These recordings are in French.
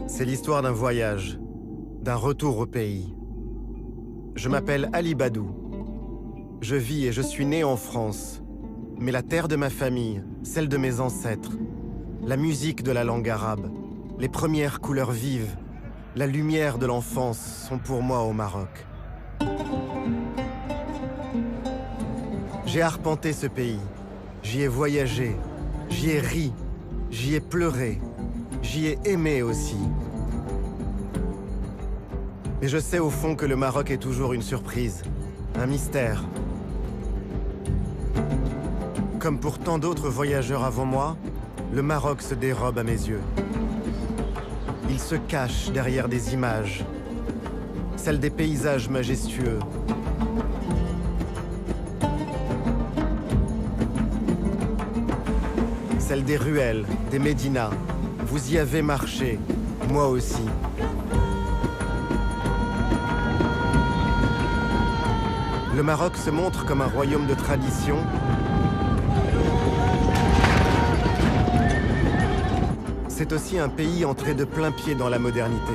C'est l'histoire d'un voyage, d'un retour au pays. Je m'appelle Ali Badou. Je vis et je suis né en France. Mais la terre de ma famille, celle de mes ancêtres, la musique de la langue arabe, les premières couleurs vives, la lumière de l'enfance sont pour moi au Maroc. J'ai arpenté ce pays, j'y ai voyagé, j'y ai ri, j'y ai pleuré, j'y ai aimé aussi. Et je sais au fond que le Maroc est toujours une surprise, un mystère. Comme pour tant d'autres voyageurs avant moi, le Maroc se dérobe à mes yeux. Il se cache derrière des images, celles des paysages majestueux. Celles des ruelles, des médinas. Vous y avez marché, moi aussi. Le Maroc se montre comme un royaume de tradition. C'est aussi un pays entré de plein pied dans la modernité.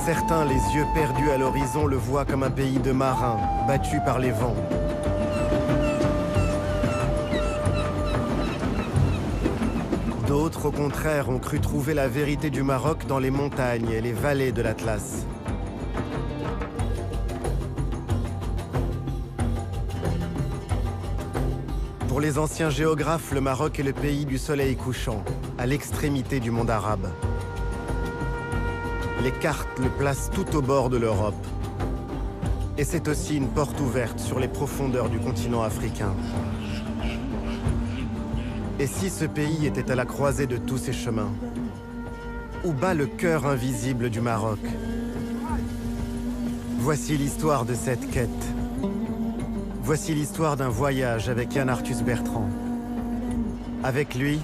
Certains, les yeux perdus à l'horizon, le voient comme un pays de marins, battus par les vents. D'autres, au contraire, ont cru trouver la vérité du Maroc dans les montagnes et les vallées de l'Atlas. Pour les anciens géographes, le Maroc est le pays du soleil couchant, à l'extrémité du monde arabe. Les cartes le placent tout au bord de l'Europe. Et c'est aussi une porte ouverte sur les profondeurs du continent africain. Et si ce pays était à la croisée de tous ces chemins? Où bat le cœur invisible du Maroc? Voici l'histoire de cette quête. Voici l'histoire d'un voyage avec Yann Arthus Bertrand. Avec lui,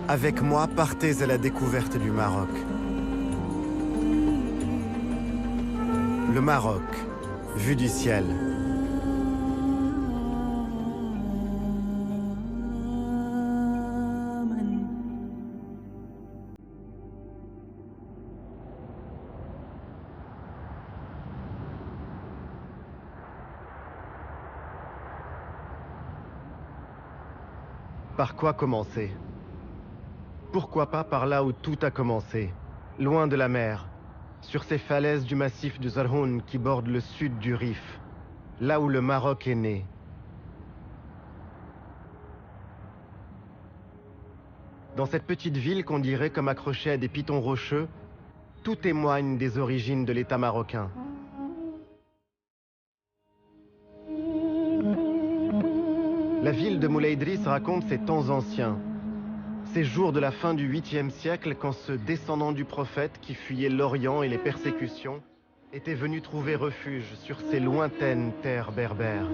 avec moi, partez à la découverte du Maroc. Le Maroc, vu du ciel. Par quoi commencer? Pourquoi pas par là où tout a commencé, loin de la mer, sur ces falaises du massif du Zarhoun qui bordent le sud du Rif, là où le Maroc est né. Dans cette petite ville qu'on dirait comme accrochée à des pitons rocheux, tout témoigne des origines de l'État marocain. La ville de Moulay Idriss raconte ses temps anciens, ces jours de la fin du 8e siècle quand ce descendant du prophète qui fuyait l'Orient et les persécutions était venu trouver refuge sur ces lointaines terres berbères.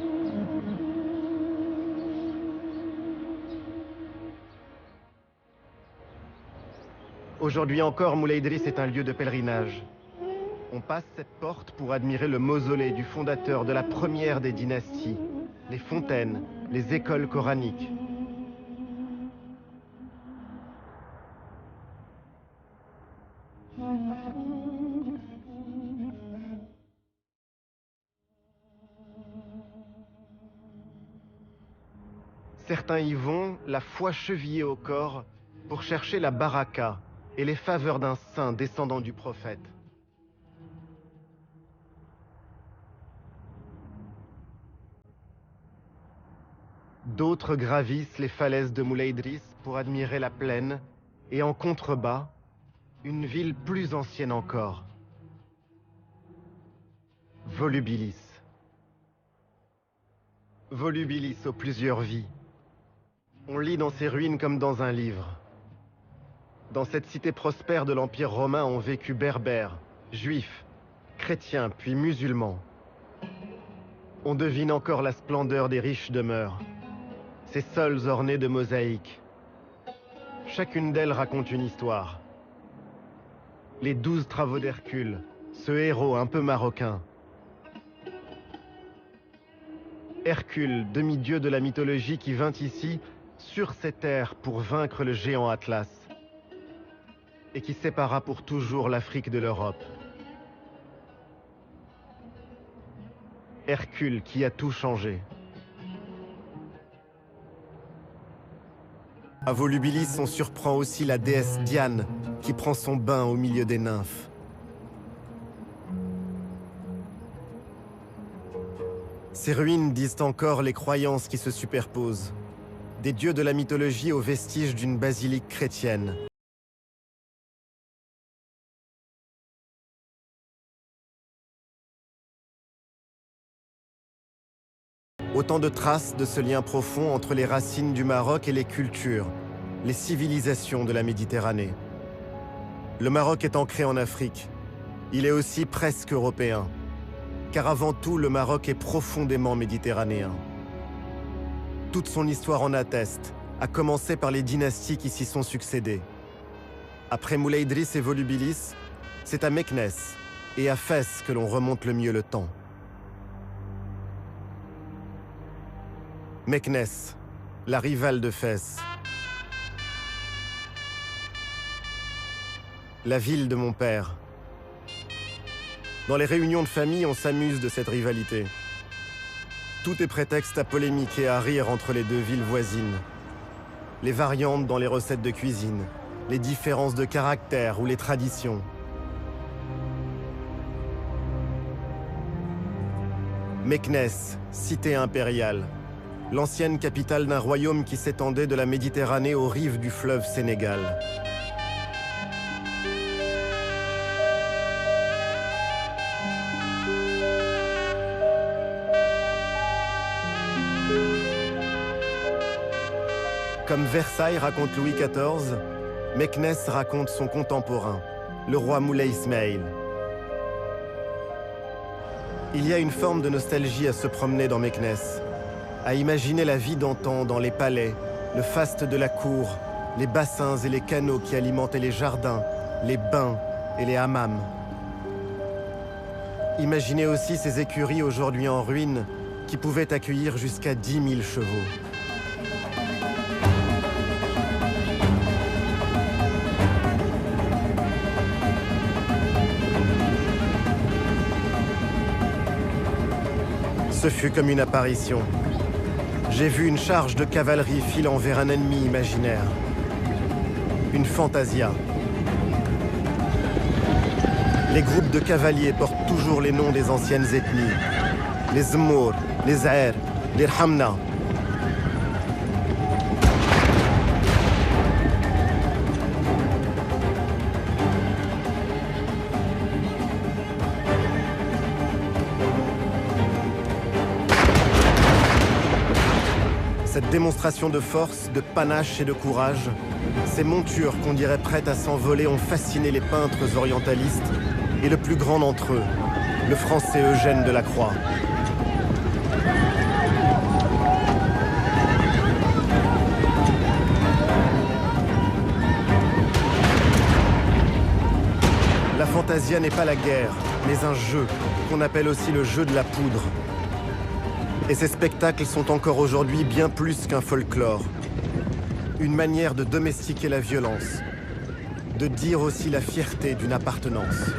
Aujourd'hui encore, Moulay Idriss est un lieu de pèlerinage. On passe cette porte pour admirer le mausolée du fondateur de la première des dynasties, les fontaines, les écoles coraniques. Certains y vont, la foi chevillée au corps, pour chercher la baraka et les faveurs d'un saint descendant du prophète. D'autres gravissent les falaises de Moulay Idriss pour admirer la plaine et en contrebas, une ville plus ancienne encore. Volubilis. Volubilis aux plusieurs vies. On lit dans ces ruines comme dans un livre. Dans cette cité prospère de l'Empire romain ont vécu berbères, juifs, chrétiens puis musulmans. On devine encore la splendeur des riches demeures, ces sols ornés de mosaïques. Chacune d'elles raconte une histoire. Les 12 travaux d'Hercule, ce héros un peu marocain. Hercule, demi-dieu de la mythologie qui vint ici, sur ces terres, pour vaincre le géant Atlas, et qui sépara pour toujours l'Afrique de l'Europe. Hercule qui a tout changé. À Volubilis, on surprend aussi la déesse Diane, qui prend son bain au milieu des nymphes. Ces ruines disent encore les croyances qui se superposent. Des dieux de la mythologie aux vestiges d'une basilique chrétienne. Autant de traces de ce lien profond entre les racines du Maroc et les cultures, les civilisations de la Méditerranée. Le Maroc est ancré en Afrique. Il est aussi presque européen. Car avant tout, le Maroc est profondément méditerranéen. Toute son histoire en atteste, à commencer par les dynasties qui s'y sont succédées. Après Moulay Idriss et Volubilis, c'est à Meknès et à Fès que l'on remonte le mieux le temps. Meknès, la rivale de Fès. La ville de mon père. Dans les réunions de famille, on s'amuse de cette rivalité. Tout est prétexte à polémiquer et à rire entre les deux villes voisines. Les variantes dans les recettes de cuisine, les différences de caractère ou les traditions. Meknès, cité impériale. L'ancienne capitale d'un royaume qui s'étendait de la Méditerranée aux rives du fleuve Sénégal. Comme Versailles raconte Louis XIV, Meknès raconte son contemporain, le roi Moulay Ismail. Il y a une forme de nostalgie à se promener dans Meknès, à imaginer la vie d'antan dans les palais, le faste de la cour, les bassins et les canaux qui alimentaient les jardins, les bains et les hammams. Imaginez aussi ces écuries aujourd'hui en ruine qui pouvaient accueillir jusqu'à 10 000 chevaux. Ce fut comme une apparition. J'ai vu une charge de cavalerie filant vers un ennemi imaginaire. Une fantasia. Les groupes de cavaliers portent toujours les noms des anciennes ethnies. Les Zmour, les Aer, les Rhamna. Cette démonstration de force, de panache et de courage, ces montures qu'on dirait prêtes à s'envoler ont fasciné les peintres orientalistes et le plus grand d'entre eux, le français Eugène Delacroix. La fantasia n'est pas la guerre, mais un jeu, qu'on appelle aussi le jeu de la poudre. Et ces spectacles sont encore aujourd'hui bien plus qu'un folklore. Une manière de domestiquer la violence, de dire aussi la fierté d'une appartenance.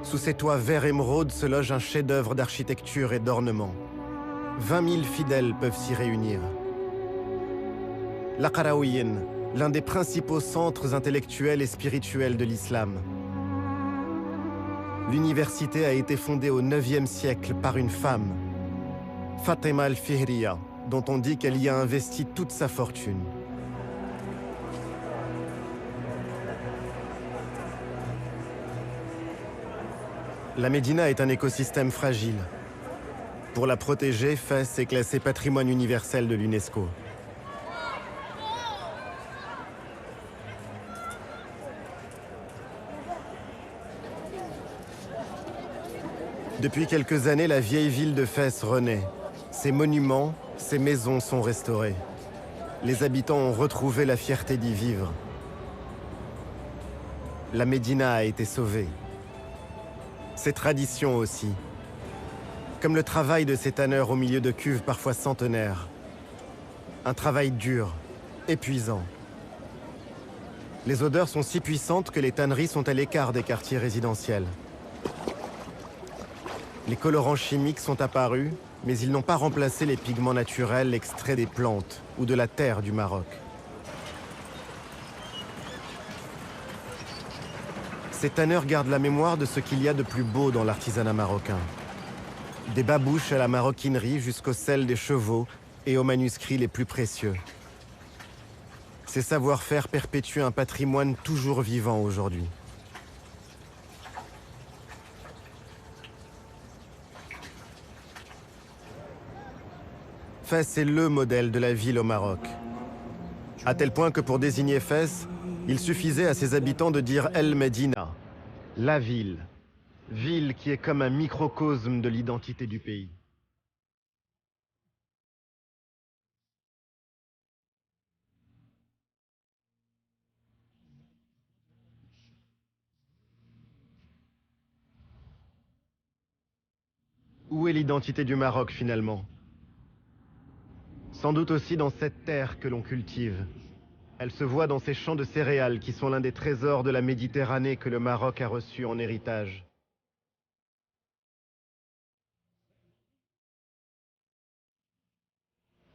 Sous ces toits vert émeraude se loge un chef-d'œuvre d'architecture et d'ornement. 20 000 fidèles peuvent s'y réunir. La Qarawiyyin, l'un des principaux centres intellectuels et spirituels de l'islam. L'université a été fondée au IXe siècle par une femme, Fatima al-Fihriya, dont on dit qu'elle y a investi toute sa fortune. La Médina est un écosystème fragile. Pour la protéger, Fès est classé patrimoine universel de l'UNESCO. Depuis quelques années, la vieille ville de Fès renaît. Ses monuments, ses maisons sont restaurés. Les habitants ont retrouvé la fierté d'y vivre. La Médina a été sauvée. Ses traditions aussi. Comme le travail de ces tanneurs au milieu de cuves parfois centenaires. Un travail dur, épuisant. Les odeurs sont si puissantes que les tanneries sont à l'écart des quartiers résidentiels. Les colorants chimiques sont apparus, mais ils n'ont pas remplacé les pigments naturels extraits des plantes ou de la terre du Maroc. Ces tanneurs gardent la mémoire de ce qu'il y a de plus beau dans l'artisanat marocain. Des babouches à la maroquinerie jusqu'aux selles des chevaux et aux manuscrits les plus précieux. Ces savoir-faire perpétuent un patrimoine toujours vivant aujourd'hui. Fès est le modèle de la ville au Maroc. À tel point que pour désigner Fès, il suffisait à ses habitants de dire El Medina, la ville. Ville qui est comme un microcosme de l'identité du pays. Où est l'identité du Maroc finalement? Sans doute aussi dans cette terre que l'on cultive. Elle se voit dans ces champs de céréales qui sont l'un des trésors de la Méditerranée que le Maroc a reçu en héritage.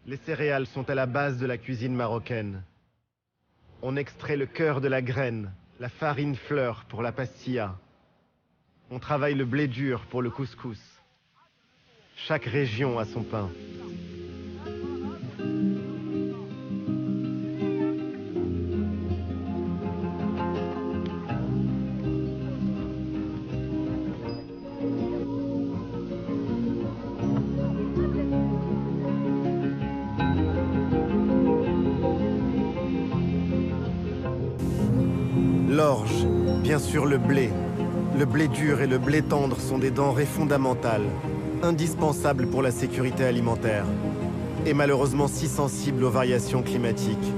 Les céréales sont à la base de la cuisine marocaine. On extrait le cœur de la graine, la farine fleur pour la pastilla. On travaille le blé dur pour le couscous. Chaque région a son pain. L'orge, bien sûr le blé. Le blé dur et le blé tendre sont des denrées fondamentales, indispensables pour la sécurité alimentaire, et malheureusement si sensibles aux variations climatiques.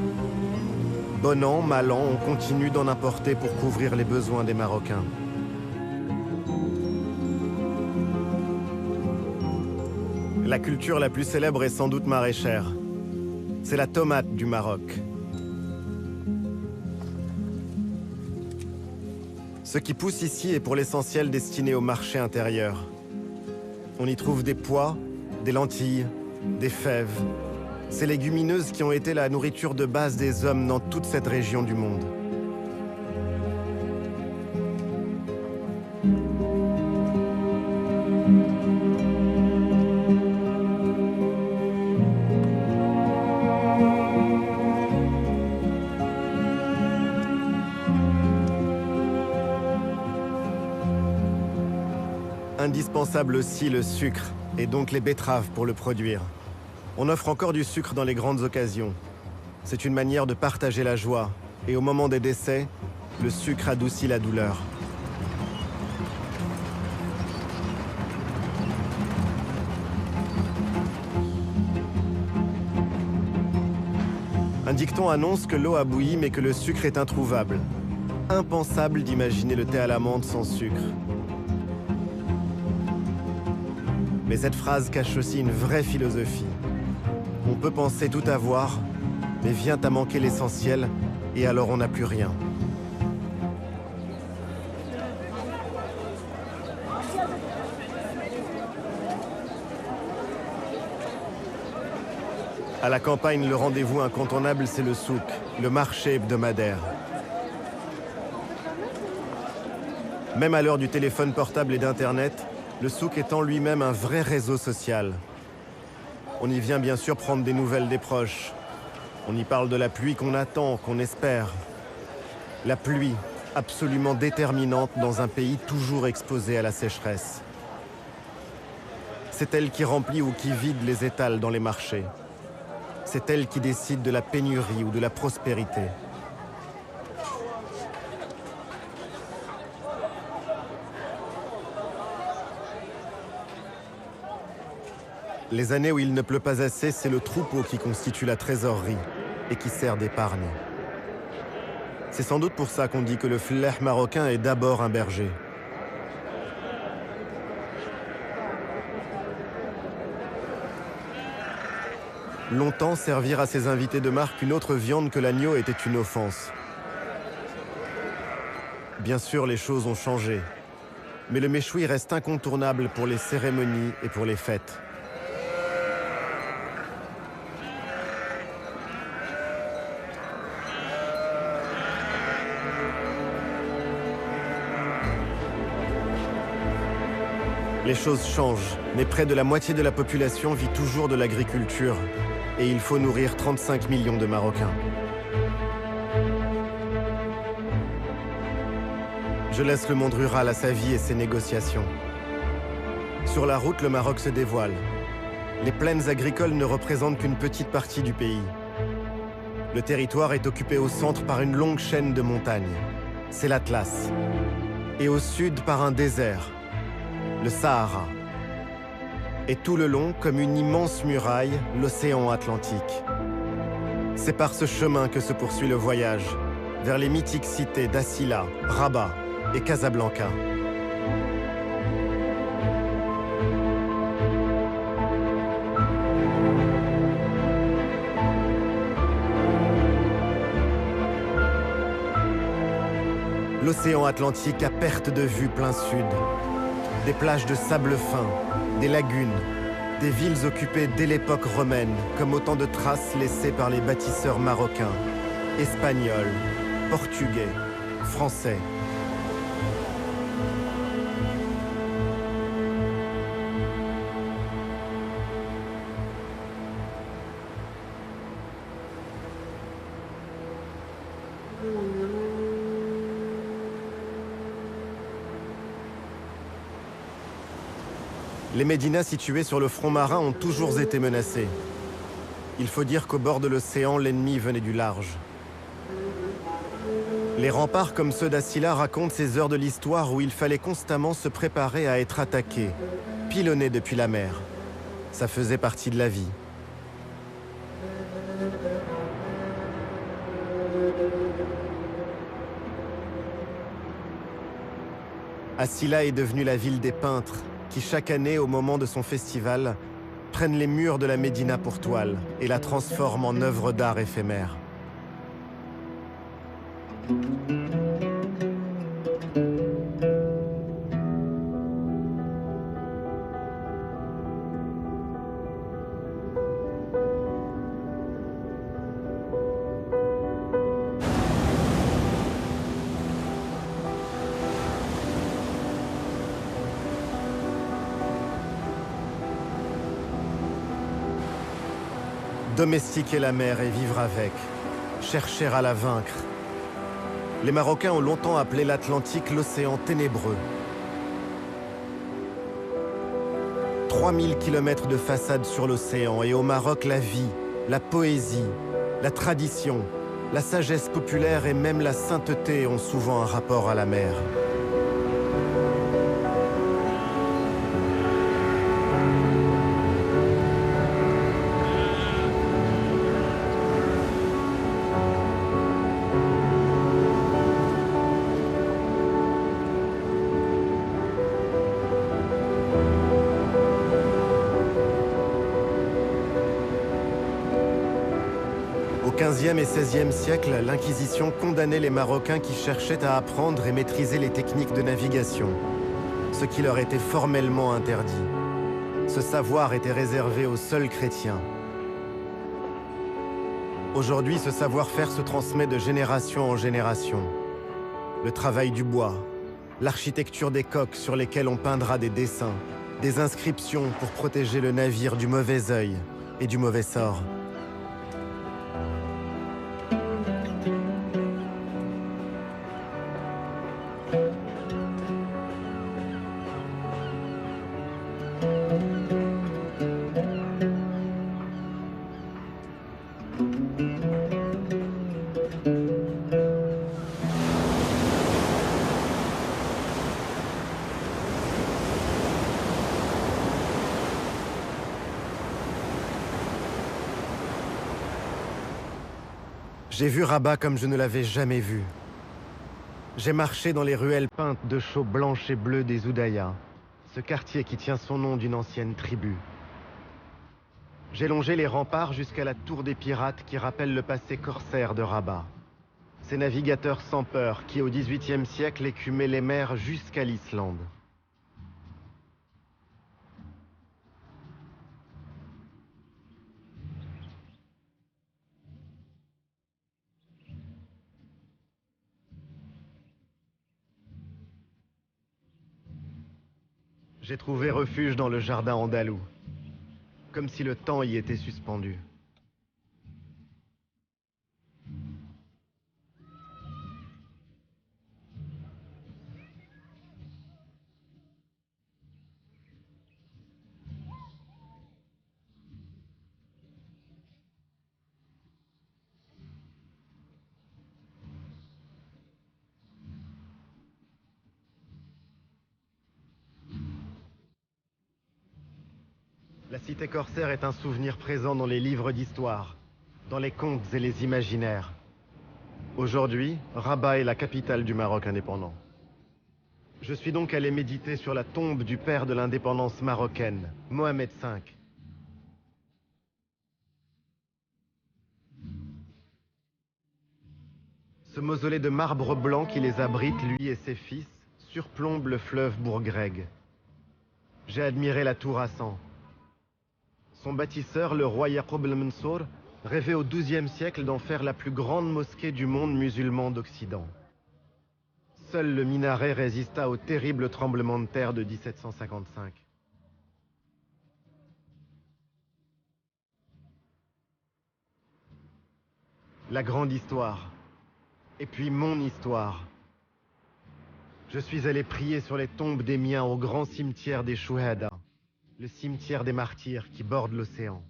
Bon an, mal an, on continue d'en importer pour couvrir les besoins des Marocains. La culture la plus célèbre est sans doute maraîchère. C'est la tomate du Maroc. Ce qui pousse ici est pour l'essentiel destiné au marché intérieur. On y trouve des pois, des lentilles, des fèves. Ces légumineuses qui ont été la nourriture de base des hommes dans toute cette région du monde. Indispensable aussi le sucre, et donc les betteraves pour le produire. On offre encore du sucre dans les grandes occasions. C'est une manière de partager la joie, et au moment des décès, le sucre adoucit la douleur. Un dicton annonce que l'eau a bouilli mais que le sucre est introuvable. Impensable d'imaginer le thé à la menthe sans sucre. Mais cette phrase cache aussi une vraie philosophie. On peut penser tout avoir, mais vient à manquer l'essentiel, et alors on n'a plus rien. À la campagne, le rendez-vous incontournable, c'est le souk, le marché hebdomadaire. Même à l'heure du téléphone portable et d'Internet, le souk est en lui-même un vrai réseau social. On y vient bien sûr prendre des nouvelles des proches. On y parle de la pluie qu'on attend, qu'on espère. La pluie, absolument déterminante dans un pays toujours exposé à la sécheresse. C'est elle qui remplit ou qui vide les étals dans les marchés. C'est elle qui décide de la pénurie ou de la prospérité. Les années où il ne pleut pas assez, c'est le troupeau qui constitue la trésorerie et qui sert d'épargne. C'est sans doute pour ça qu'on dit que le fleh marocain est d'abord un berger. Longtemps, servir à ses invités de marque une autre viande que l'agneau était une offense. Bien sûr, les choses ont changé, mais le méchoui reste incontournable pour les cérémonies et pour les fêtes. Les choses changent, mais près de la moitié de la population vit toujours de l'agriculture. Et il faut nourrir 35 millions de Marocains. Je laisse le monde rural à sa vie et ses négociations. Sur la route, le Maroc se dévoile. Les plaines agricoles ne représentent qu'une petite partie du pays. Le territoire est occupé au centre par une longue chaîne de montagnes. C'est l'Atlas. Et au sud par un désert, le Sahara. Et tout le long, comme une immense muraille, l'océan Atlantique. C'est par ce chemin que se poursuit le voyage, vers les mythiques cités d'Assila, Rabat et Casablanca. L'océan Atlantique à perte de vue plein sud. Des plages de sable fin, des lagunes, des villes occupées dès l'époque romaine, comme autant de traces laissées par les bâtisseurs marocains, espagnols, portugais, français. Les médinas situés sur le front marin ont toujours été menacés. Il faut dire qu'au bord de l'océan, l'ennemi venait du large. Les remparts comme ceux d'Assila racontent ces heures de l'histoire où il fallait constamment se préparer à être attaqué, pilonné depuis la mer. Ça faisait partie de la vie. Assila est devenue la ville des peintres, qui chaque année, au moment de son festival, prennent les murs de la Médina pour toile et la transforment en œuvre d'art éphémère. Domestiquer la mer et vivre avec, chercher à la vaincre. Les Marocains ont longtemps appelé l'Atlantique l'océan ténébreux. 3000 kilomètres de façade sur l'océan et au Maroc la vie, la poésie, la tradition, la sagesse populaire et même la sainteté ont souvent un rapport à la mer. Au XVe et XVIe siècle, l'Inquisition condamnait les Marocains qui cherchaient à apprendre et maîtriser les techniques de navigation, ce qui leur était formellement interdit. Ce savoir était réservé aux seuls chrétiens. Aujourd'hui, ce savoir-faire se transmet de génération en génération. Le travail du bois, l'architecture des coques sur lesquelles on peindra des dessins, des inscriptions pour protéger le navire du mauvais œil et du mauvais sort. J'ai vu Rabat comme je ne l'avais jamais vu. J'ai marché dans les ruelles peintes de chaux blanches et bleues des Oudayas, ce quartier qui tient son nom d'une ancienne tribu. J'ai longé les remparts jusqu'à la tour des pirates qui rappelle le passé corsaire de Rabat. Ces navigateurs sans peur qui, au XVIIIe siècle, écumaient les mers jusqu'à l'Islande. J'ai trouvé refuge dans le jardin andalou, comme si le temps y était suspendu. La cité corsaire est un souvenir présent dans les livres d'histoire, dans les contes et les imaginaires. Aujourd'hui, Rabat est la capitale du Maroc indépendant. Je suis donc allé méditer sur la tombe du père de l'indépendance marocaine, Mohamed V. Ce mausolée de marbre blanc qui les abrite, lui et ses fils, surplombe le fleuve Bourgreg. J'ai admiré la tour Hassan. Son bâtisseur, le roi Yaqub el-Mansour, rêvait au XIIe siècle d'en faire la plus grande mosquée du monde musulman d'Occident. Seul le minaret résista au terrible tremblement de terre de 1755. La grande histoire. Et puis mon histoire. Je suis allé prier sur les tombes des miens au grand cimetière des Chouhada, le cimetière des martyrs qui borde l'océan.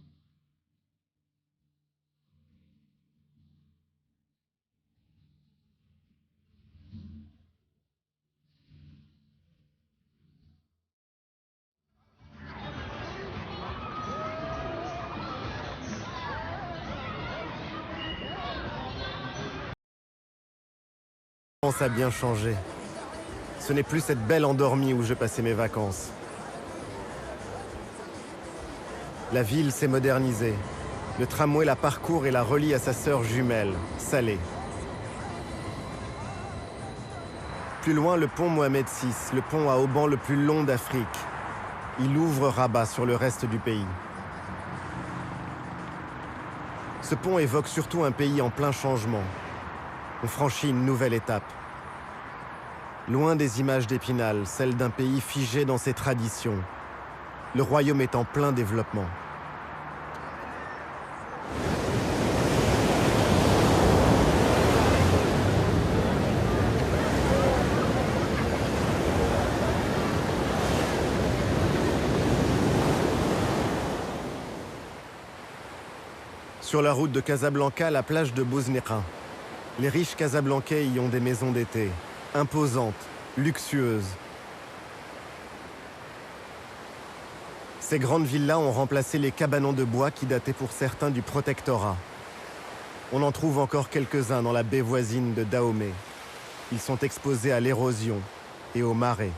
La France a bien changé. Ce n'est plus cette belle endormie où je passais mes vacances. La ville s'est modernisée. Le tramway la parcourt et la relie à sa sœur jumelle, Salé. Plus loin, le pont Mohamed VI, le pont à haubans le plus long d'Afrique. Il ouvre Rabat sur le reste du pays. Ce pont évoque surtout un pays en plein changement. On franchit une nouvelle étape. Loin des images d'Épinal, celle d'un pays figé dans ses traditions. Le royaume est en plein développement. Sur la route de Casablanca, la plage de Bouzneqa. Les riches Casablancais y ont des maisons d'été, imposantes, luxueuses. Ces grandes villas ont remplacé les cabanons de bois qui dataient pour certains du protectorat. On en trouve encore quelques-uns dans la baie voisine de Dahomey. Ils sont exposés à l'érosion et aux marées.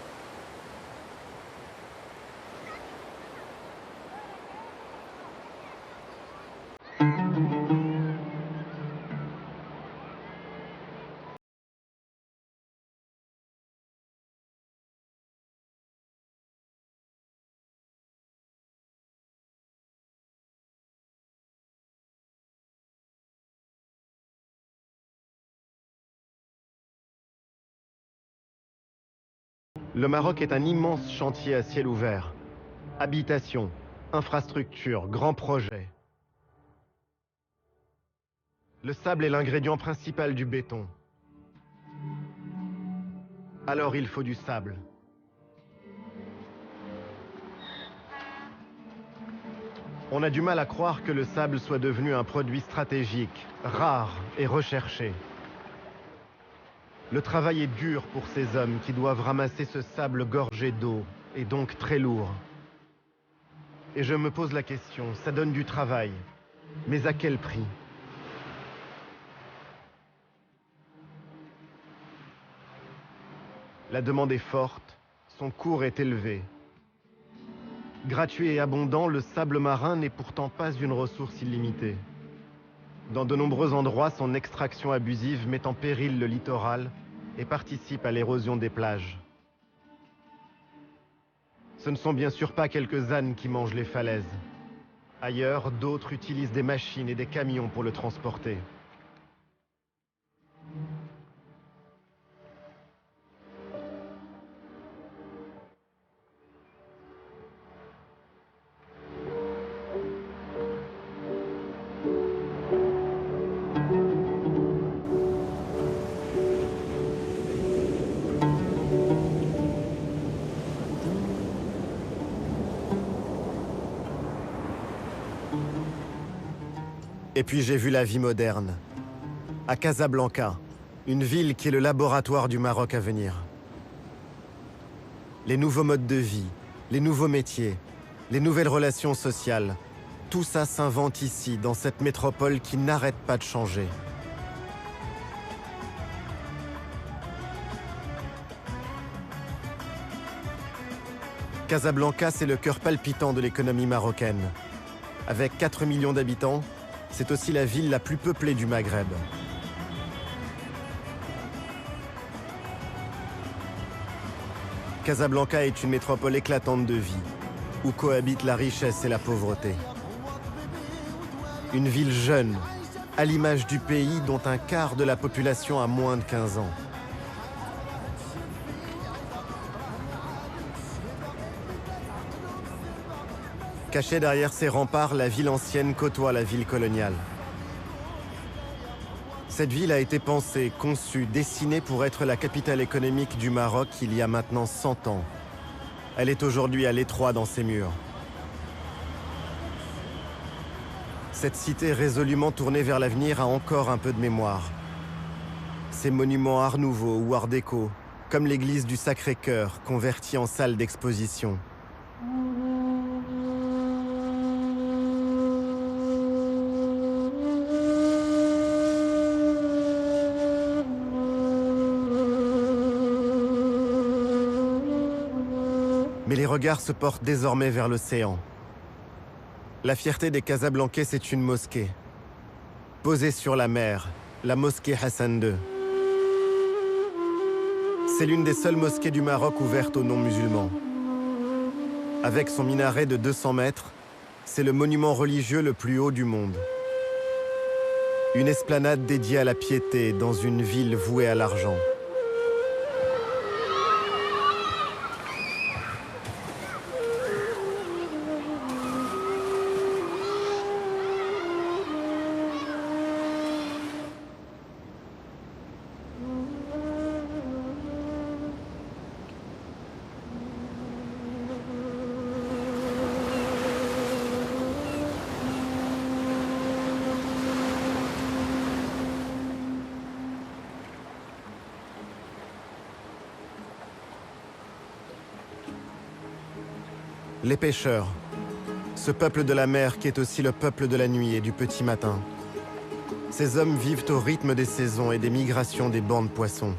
Le Maroc est un immense chantier à ciel ouvert. Habitation, infrastructures, grands projets. Le sable est l'ingrédient principal du béton. Alors il faut du sable. On a du mal à croire que le sable soit devenu un produit stratégique, rare et recherché. Le travail est dur pour ces hommes qui doivent ramasser ce sable gorgé d'eau, et donc très lourd. Et je me pose la question, ça donne du travail, mais à quel prix? La demande est forte, son cours est élevé. Gratuit et abondant, le sable marin n'est pourtant pas une ressource illimitée. Dans de nombreux endroits, son extraction abusive met en péril le littoral et participe à l'érosion des plages. Ce ne sont bien sûr pas quelques ânes qui mangent les falaises. Ailleurs, d'autres utilisent des machines et des camions pour le transporter. Et puis j'ai vu la vie moderne, à Casablanca, une ville qui est le laboratoire du Maroc à venir. Les nouveaux modes de vie, les nouveaux métiers, les nouvelles relations sociales, tout ça s'invente ici, dans cette métropole qui n'arrête pas de changer. Casablanca, c'est le cœur palpitant de l'économie marocaine. Avec 4 millions d'habitants, c'est aussi la ville la plus peuplée du Maghreb. Casablanca est une métropole éclatante de vie, où cohabitent la richesse et la pauvreté. Une ville jeune, à l'image du pays dont un quart de la population a moins de 15 ans. Cachée derrière ses remparts, la ville ancienne côtoie la ville coloniale. Cette ville a été pensée, conçue, dessinée pour être la capitale économique du Maroc il y a maintenant 100 ans. Elle est aujourd'hui à l'étroit dans ses murs. Cette cité résolument tournée vers l'avenir a encore un peu de mémoire. Ses monuments art nouveau ou art déco, comme l'église du Sacré-Cœur, convertie en salle d'exposition. Mais les regards se portent désormais vers l'océan. La fierté des Casablancais, c'est une mosquée. Posée sur la mer, la mosquée Hassan II. C'est l'une des seules mosquées du Maroc ouvertes aux non-musulmans. Avec son minaret de 200 mètres, c'est le monument religieux le plus haut du monde. Une esplanade dédiée à la piété dans une ville vouée à l'argent. Les pêcheurs, ce peuple de la mer qui est aussi le peuple de la nuit et du petit matin. Ces hommes vivent au rythme des saisons et des migrations des bancs de poissons.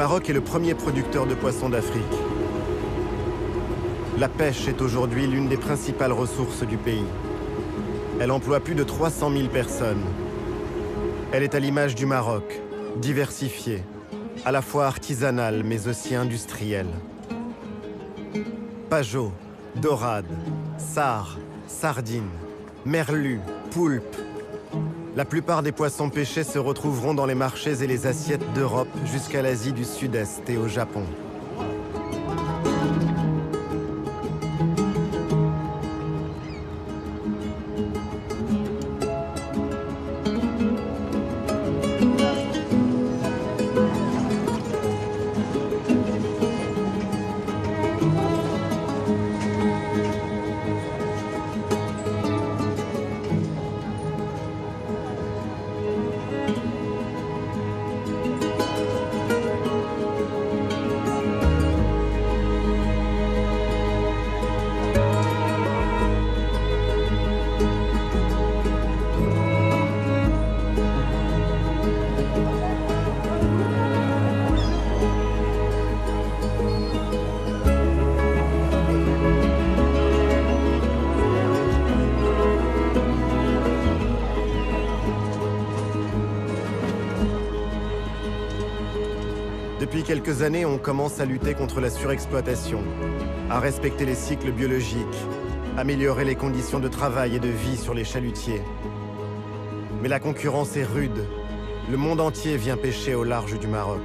Maroc est le premier producteur de poissons d'Afrique. La pêche est aujourd'hui l'une des principales ressources du pays. Elle emploie plus de 300 000 personnes. Elle est à l'image du Maroc, diversifiée, à la fois artisanale mais aussi industrielle. Pajot, dorade, sard, sardines, merlus, poulpes. La plupart des poissons pêchés se retrouveront dans les marchés et les assiettes d'Europe jusqu'à l'Asie du Sud-Est et au Japon. Depuis quelques années, on commence à lutter contre la surexploitation, à respecter les cycles biologiques, améliorer les conditions de travail et de vie sur les chalutiers. Mais la concurrence est rude. Le monde entier vient pêcher au large du Maroc.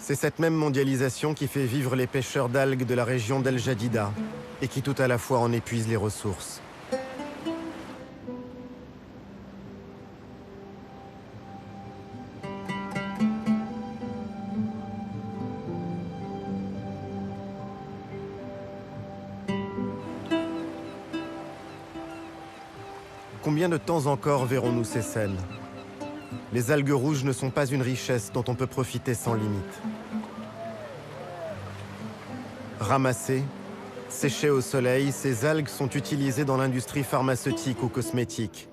C'est cette même mondialisation qui fait vivre les pêcheurs d'algues de la région d'El Jadida et qui tout à la fois en épuise les ressources. Combien de temps encore verrons-nous ces scènes ? Les algues rouges ne sont pas une richesse dont on peut profiter sans limite. Ramassées, séchées au soleil, ces algues sont utilisées dans l'industrie pharmaceutique ou cosmétique.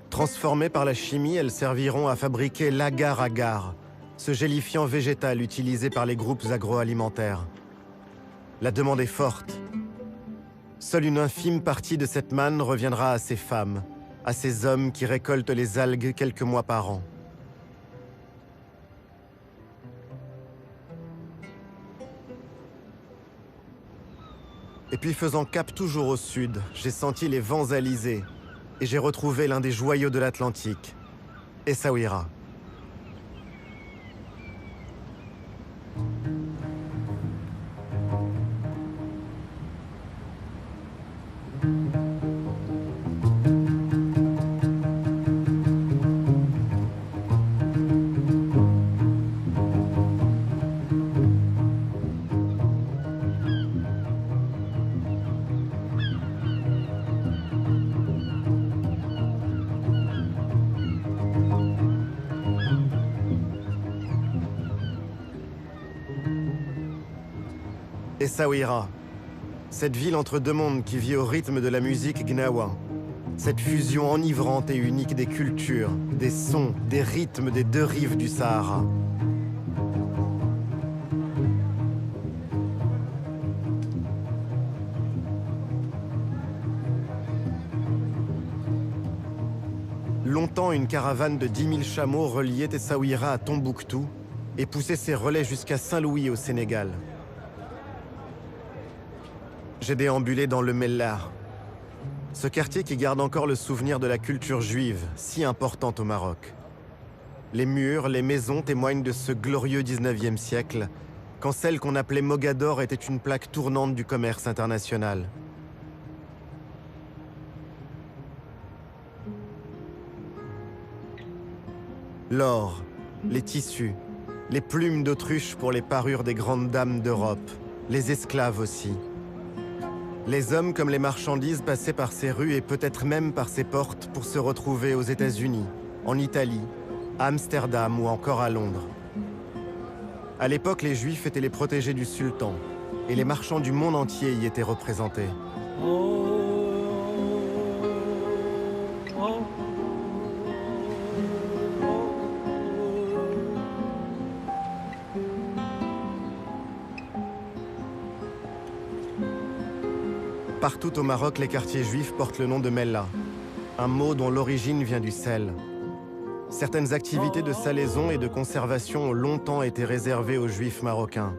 Transformées par la chimie, elles serviront à fabriquer l'agar-agar, ce gélifiant végétal utilisé par les groupes agroalimentaires. La demande est forte. Seule une infime partie de cette manne reviendra à ces femmes, à ces hommes qui récoltent les algues quelques mois par an. Et puis faisant cap toujours au sud, j'ai senti les vents alizés et j'ai retrouvé l'un des joyaux de l'Atlantique, Essaouira. Essaouira, cette ville entre deux mondes qui vit au rythme de la musique gnawa. Cette fusion enivrante et unique des cultures, des sons, des rythmes des deux rives du Sahara. Longtemps, une caravane de 10 000 chameaux reliait Essaouira à Tombouctou et poussait ses relais jusqu'à Saint-Louis au Sénégal. J'ai déambulé dans le Mellah, ce quartier qui garde encore le souvenir de la culture juive, si importante au Maroc. Les murs, les maisons témoignent de ce glorieux 19e siècle, quand celle qu'on appelait Mogador était une plaque tournante du commerce international. L'or, les tissus, les plumes d'autruche pour les parures des grandes dames d'Europe, les esclaves aussi. Les hommes comme les marchandises passaient par ces rues et peut-être même par ces portes pour se retrouver aux États-Unis, en Italie, à Amsterdam ou encore à Londres. À l'époque, les Juifs étaient les protégés du sultan et les marchands du monde entier y étaient représentés. Partout au Maroc, les quartiers juifs portent le nom de Mellah, un mot dont l'origine vient du sel. Certaines activités de salaison et de conservation ont longtemps été réservées aux Juifs marocains.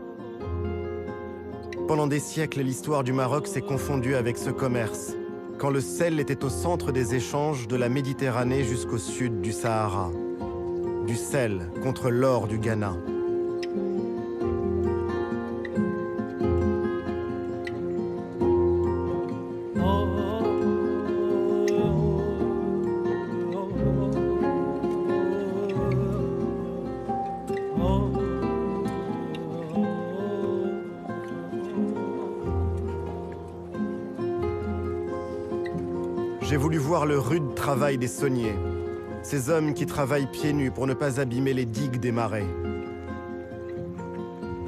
Pendant des siècles, l'histoire du Maroc s'est confondue avec ce commerce, quand le sel était au centre des échanges de la Méditerranée jusqu'au sud du Sahara. Du sel contre l'or du Ghana. J'ai voulu voir le rude travail des sauniers, ces hommes qui travaillent pieds nus pour ne pas abîmer les digues des marais.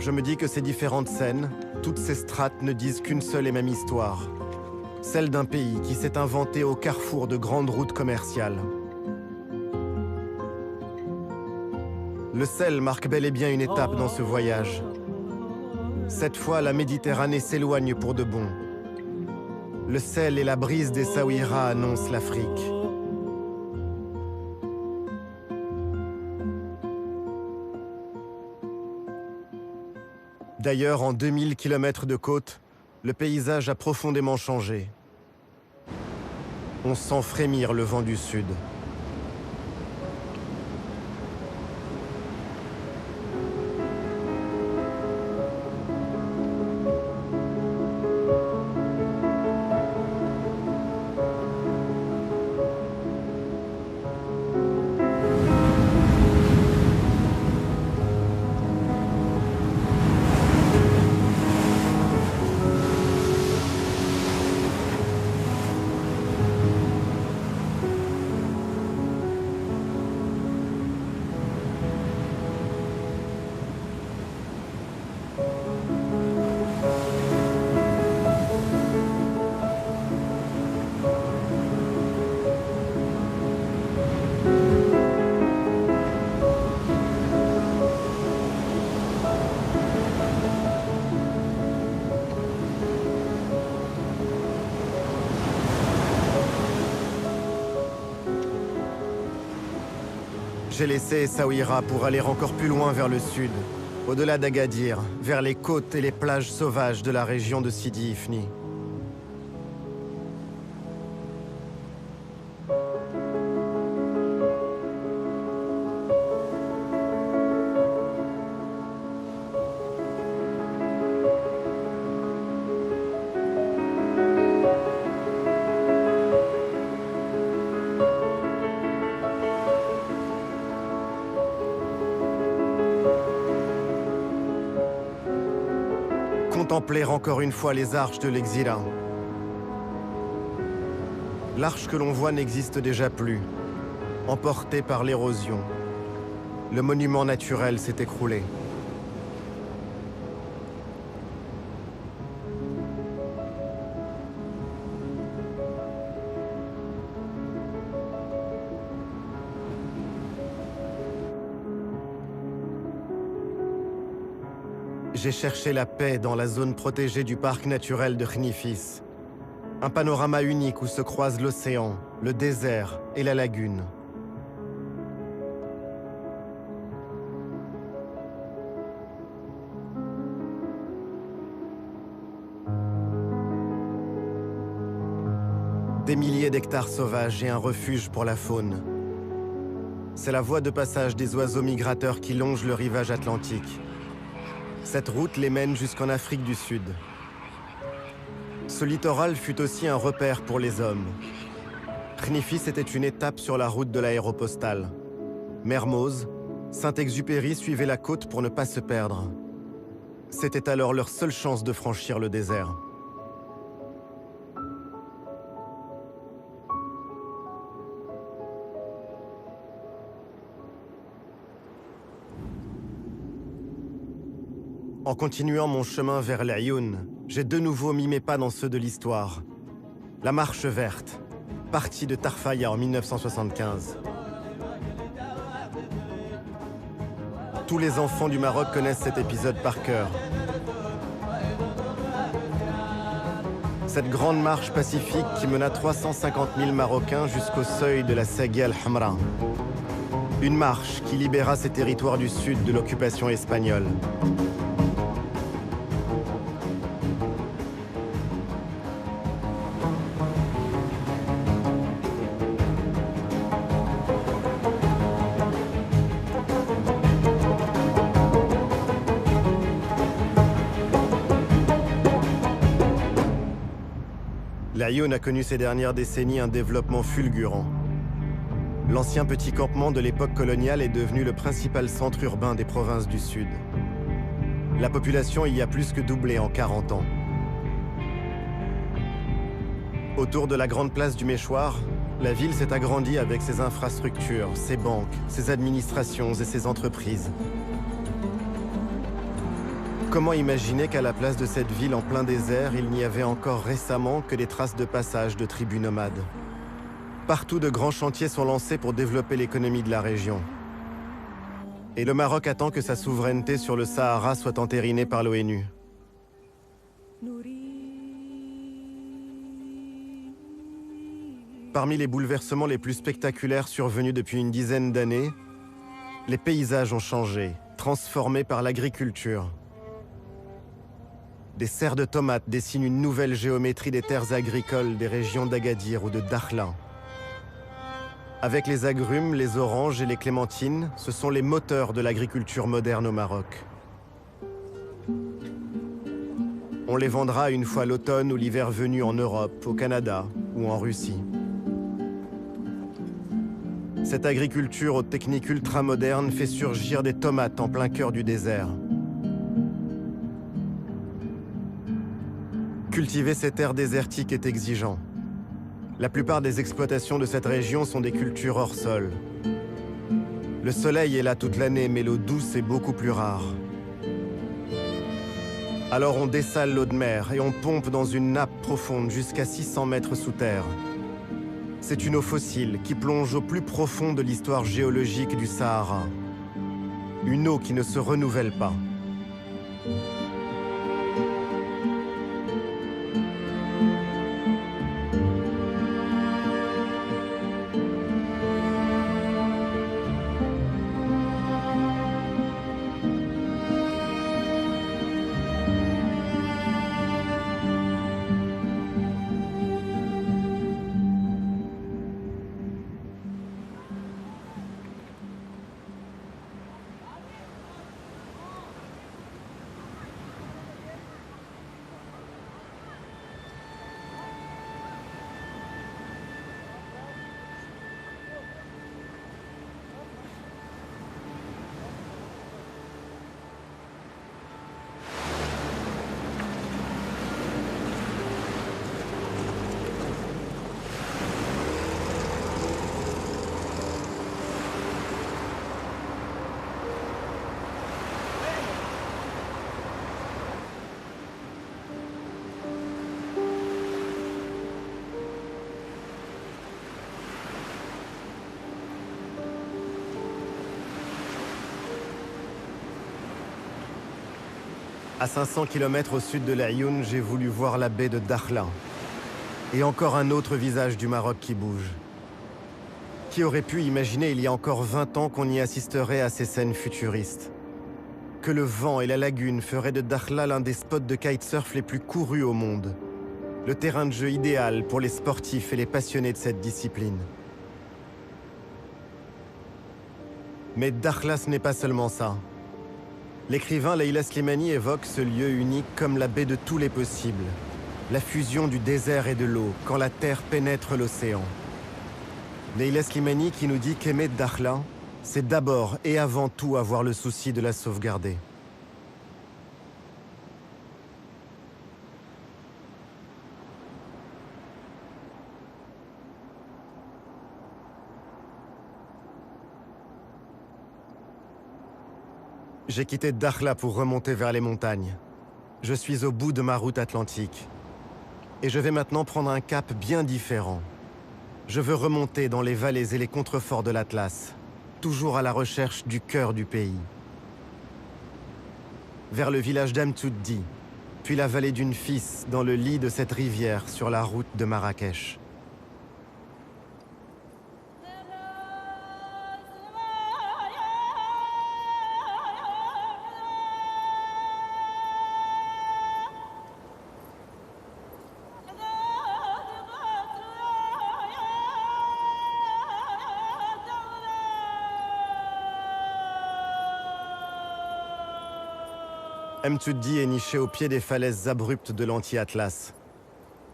Je me dis que ces différentes scènes, toutes ces strates ne disent qu'une seule et même histoire, celle d'un pays qui s'est inventé au carrefour de grandes routes commerciales. Le sel marque bel et bien une étape dans ce voyage. Cette fois, la Méditerranée s'éloigne pour de bon. Le sel et la brise des Saouira annoncent l'Afrique. D'ailleurs, en 2000 km de côte, le paysage a profondément changé. On sent frémir le vent du sud. J'ai laissé Essaouira pour aller encore plus loin vers le sud, au-delà d'Agadir, vers les côtes et les plages sauvages de la région de Sidi Ifni. Contempler encore une fois les arches de l'Exila. L'arche que l'on voit n'existe déjà plus, emportée par l'érosion. Le monument naturel s'est écroulé. J'ai cherché la paix dans la zone protégée du parc naturel de Khnifis. Un panorama unique où se croisent l'océan, le désert et la lagune. Des milliers d'hectares sauvages et un refuge pour la faune. C'est la voie de passage des oiseaux migrateurs qui longent le rivage atlantique. Cette route les mène jusqu'en Afrique du Sud. Ce littoral fut aussi un repère pour les hommes. Khnifis était une étape sur la route de l'aéropostale. Mermoz, Saint-Exupéry suivaient la côte pour ne pas se perdre. C'était alors leur seule chance de franchir le désert. En continuant mon chemin vers l'Aïoun, j'ai de nouveau mis mes pas dans ceux de l'histoire. La Marche verte, partie de Tarfaya en 1975. Tous les enfants du Maroc connaissent cet épisode par cœur. Cette grande marche pacifique qui mena 350 000 Marocains jusqu'au seuil de la Sagia al-Hamra. Une marche qui libéra ces territoires du sud de l'occupation espagnole. L'Aïoun a connu ces dernières décennies un développement fulgurant. L'ancien petit campement de l'époque coloniale est devenu le principal centre urbain des provinces du Sud. La population y a plus que doublé en 40 ans. Autour de la grande place du Méchoir, la ville s'est agrandie avec ses infrastructures, ses banques, ses administrations et ses entreprises. Comment imaginer qu'à la place de cette ville en plein désert, il n'y avait encore récemment que des traces de passage de tribus nomades? Partout, de grands chantiers sont lancés pour développer l'économie de la région. Et le Maroc attend que sa souveraineté sur le Sahara soit entérinée par l'ONU. Parmi les bouleversements les plus spectaculaires survenus depuis une dizaine d'années, les paysages ont changé, transformés par l'agriculture. Des serres de tomates dessinent une nouvelle géométrie des terres agricoles des régions d'Agadir ou de Dakhla. Avec les agrumes, les oranges et les clémentines, ce sont les moteurs de l'agriculture moderne au Maroc. On les vendra une fois l'automne ou l'hiver venu en Europe, au Canada ou en Russie. Cette agriculture aux techniques ultramodernes fait surgir des tomates en plein cœur du désert. Cultiver ces terres désertiques est exigeant. La plupart des exploitations de cette région sont des cultures hors sol. Le soleil est là toute l'année, mais l'eau douce est beaucoup plus rare. Alors on dessale l'eau de mer et on pompe dans une nappe profonde jusqu'à 600 mètres sous terre. C'est une eau fossile qui plonge au plus profond de l'histoire géologique du Sahara. Une eau qui ne se renouvelle pas. À 500 km au sud de l'Aïoun, j'ai voulu voir la baie de Dakhla. Et encore un autre visage du Maroc qui bouge. Qui aurait pu imaginer il y a encore 20 ans qu'on y assisterait à ces scènes futuristes? Que le vent et la lagune feraient de Dakhla l'un des spots de kitesurf les plus courus au monde. Le terrain de jeu idéal pour les sportifs et les passionnés de cette discipline. Mais Dakhla, ce n'est pas seulement ça. L'écrivain Leila Slimani évoque ce lieu unique comme la baie de tous les possibles. La fusion du désert et de l'eau, quand la terre pénètre l'océan. Leila Slimani qui nous dit qu'aimer Dakhla, c'est d'abord et avant tout avoir le souci de la sauvegarder. J'ai quitté Dakhla pour remonter vers les montagnes. Je suis au bout de ma route atlantique. Et je vais maintenant prendre un cap bien différent. Je veux remonter dans les vallées et les contreforts de l'Atlas, toujours à la recherche du cœur du pays. Vers le village d'Amtsouddi, puis la vallée d'une Fis dans le lit de cette rivière sur la route de Marrakech. Amtsouddi est niché au pied des falaises abruptes de l'anti-Atlas.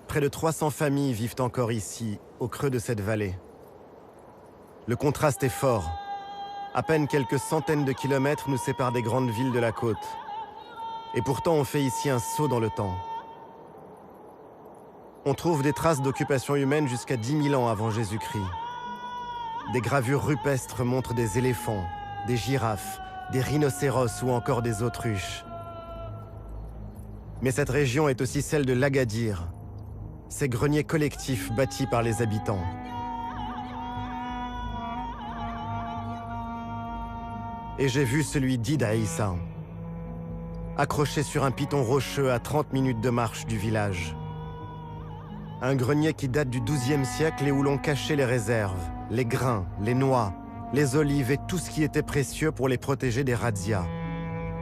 Près de 300 familles vivent encore ici, au creux de cette vallée. Le contraste est fort. À peine quelques centaines de kilomètres nous séparent des grandes villes de la côte. Et pourtant on fait ici un saut dans le temps. On trouve des traces d'occupation humaine jusqu'à 10 000 ans avant Jésus-Christ. Des gravures rupestres montrent des éléphants, des girafes, des rhinocéros ou encore des autruches. Mais cette région est aussi celle de l'Agadir, ces greniers collectifs bâtis par les habitants. Et j'ai vu celui d'Id Aïssa, accroché sur un piton rocheux à 30 minutes de marche du village. Un grenier qui date du XIIe siècle et où l'on cachait les réserves, les grains, les noix, les olives et tout ce qui était précieux pour les protéger des razzias.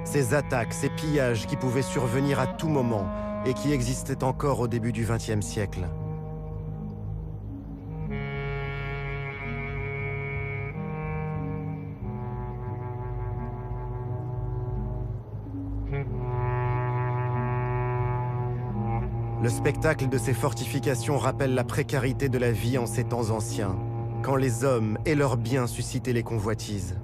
Ces attaques, ces pillages qui pouvaient survenir à tout moment et qui existaient encore au début du XXe siècle. Le spectacle de ces fortifications rappelle la précarité de la vie en ces temps anciens, quand les hommes et leurs biens suscitaient les convoitises.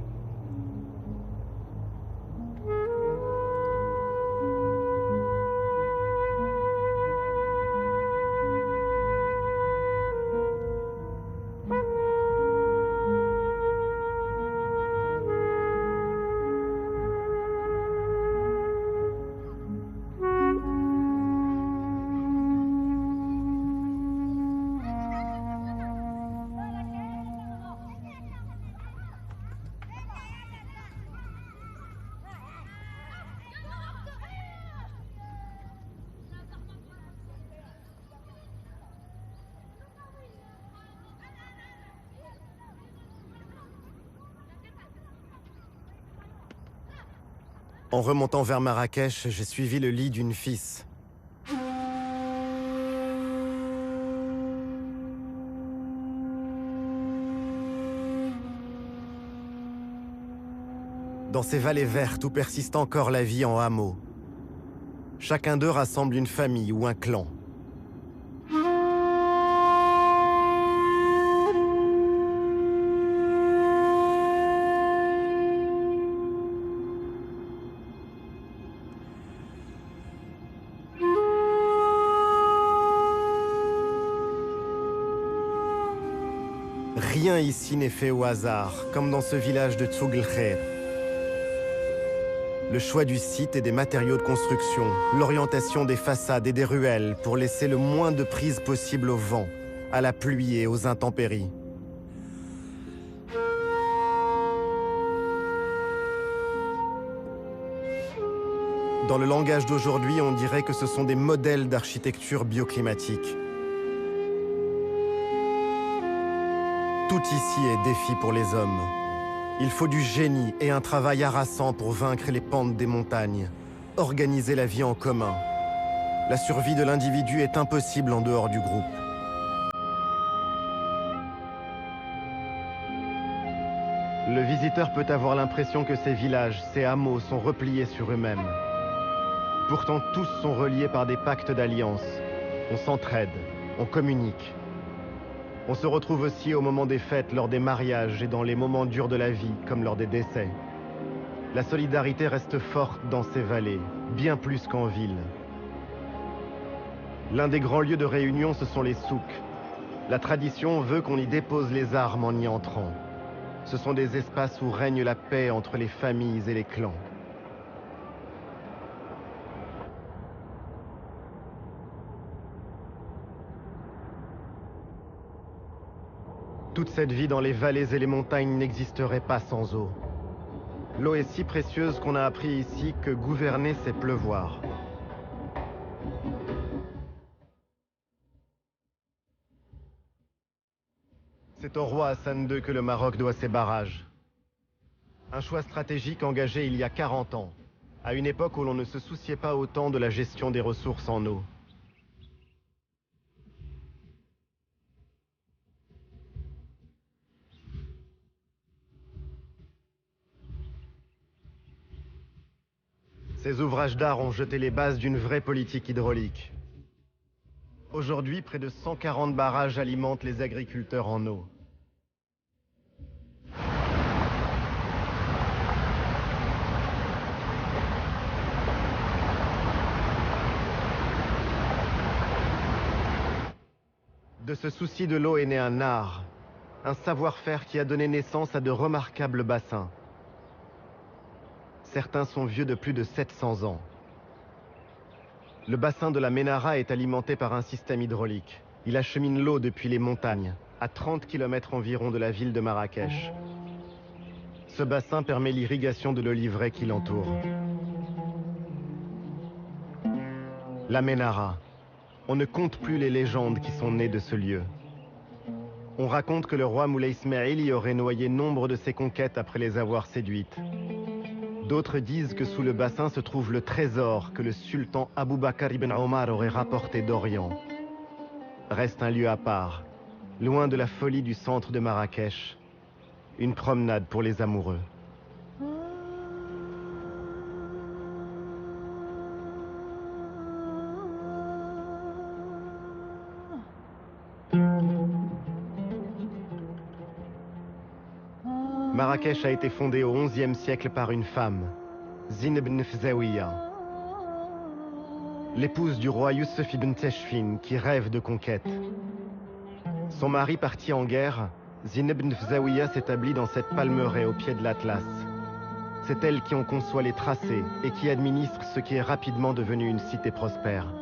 En remontant vers Marrakech, j'ai suivi le lit d'une Fis. Dans ces vallées vertes où persiste encore la vie en hameau, chacun d'eux rassemble une famille ou un clan. Rien ici n'est fait au hasard, comme dans ce village de Tsougl-Khair. Le choix du site et des matériaux de construction, l'orientation des façades et des ruelles pour laisser le moins de prise possible au vent, à la pluie et aux intempéries. Dans le langage d'aujourd'hui, on dirait que ce sont des modèles d'architecture bioclimatique. Tout ici est défi pour les hommes. Il faut du génie et un travail harassant pour vaincre les pentes des montagnes, organiser la vie en commun. La survie de l'individu est impossible en dehors du groupe. Le visiteur peut avoir l'impression que ces villages, ces hameaux sont repliés sur eux-mêmes. Pourtant, tous sont reliés par des pactes d'alliance. On s'entraide, on communique. On se retrouve aussi au moment des fêtes, lors des mariages et dans les moments durs de la vie, comme lors des décès. La solidarité reste forte dans ces vallées, bien plus qu'en ville. L'un des grands lieux de réunion, ce sont les souks. La tradition veut qu'on y dépose les armes en y entrant. Ce sont des espaces où règne la paix entre les familles et les clans. Toute cette vie dans les vallées et les montagnes n'existerait pas sans eau. L'eau est si précieuse qu'on a appris ici que gouverner, c'est pleuvoir. C'est au roi Hassan II que le Maroc doit ses barrages. Un choix stratégique engagé il y a 40 ans, à une époque où l'on ne se souciait pas autant de la gestion des ressources en eau. Ces ouvrages d'art ont jeté les bases d'une vraie politique hydraulique. Aujourd'hui, près de 140 barrages alimentent les agriculteurs en eau. De ce souci de l'eau est né un art, un savoir-faire qui a donné naissance à de remarquables bassins. Certains sont vieux de plus de 700 ans. Le bassin de la Ménara est alimenté par un système hydraulique. Il achemine l'eau depuis les montagnes, à 30 km environ de la ville de Marrakech. Ce bassin permet l'irrigation de l'oliveraie qui l'entoure. La Ménara. On ne compte plus les légendes qui sont nées de ce lieu. On raconte que le roi Moulay Ismail y aurait noyé nombre de ses conquêtes après les avoir séduites. D'autres disent que sous le bassin se trouve le trésor que le sultan Abou Bakr ibn Omar aurait rapporté d'Orient. Reste un lieu à part, loin de la folie du centre de Marrakech. Une promenade pour les amoureux. Marrakech a été fondée au XIe siècle par une femme, Zine ibn Fzawiya, l'épouse du roi Youssef ibn Teshfin qui rêve de conquête. Son mari parti en guerre, Zine ibn Fzawiya s'établit dans cette palmeraie au pied de l'Atlas. C'est elle qui en conçoit les tracés et qui administre ce qui est rapidement devenu une cité prospère.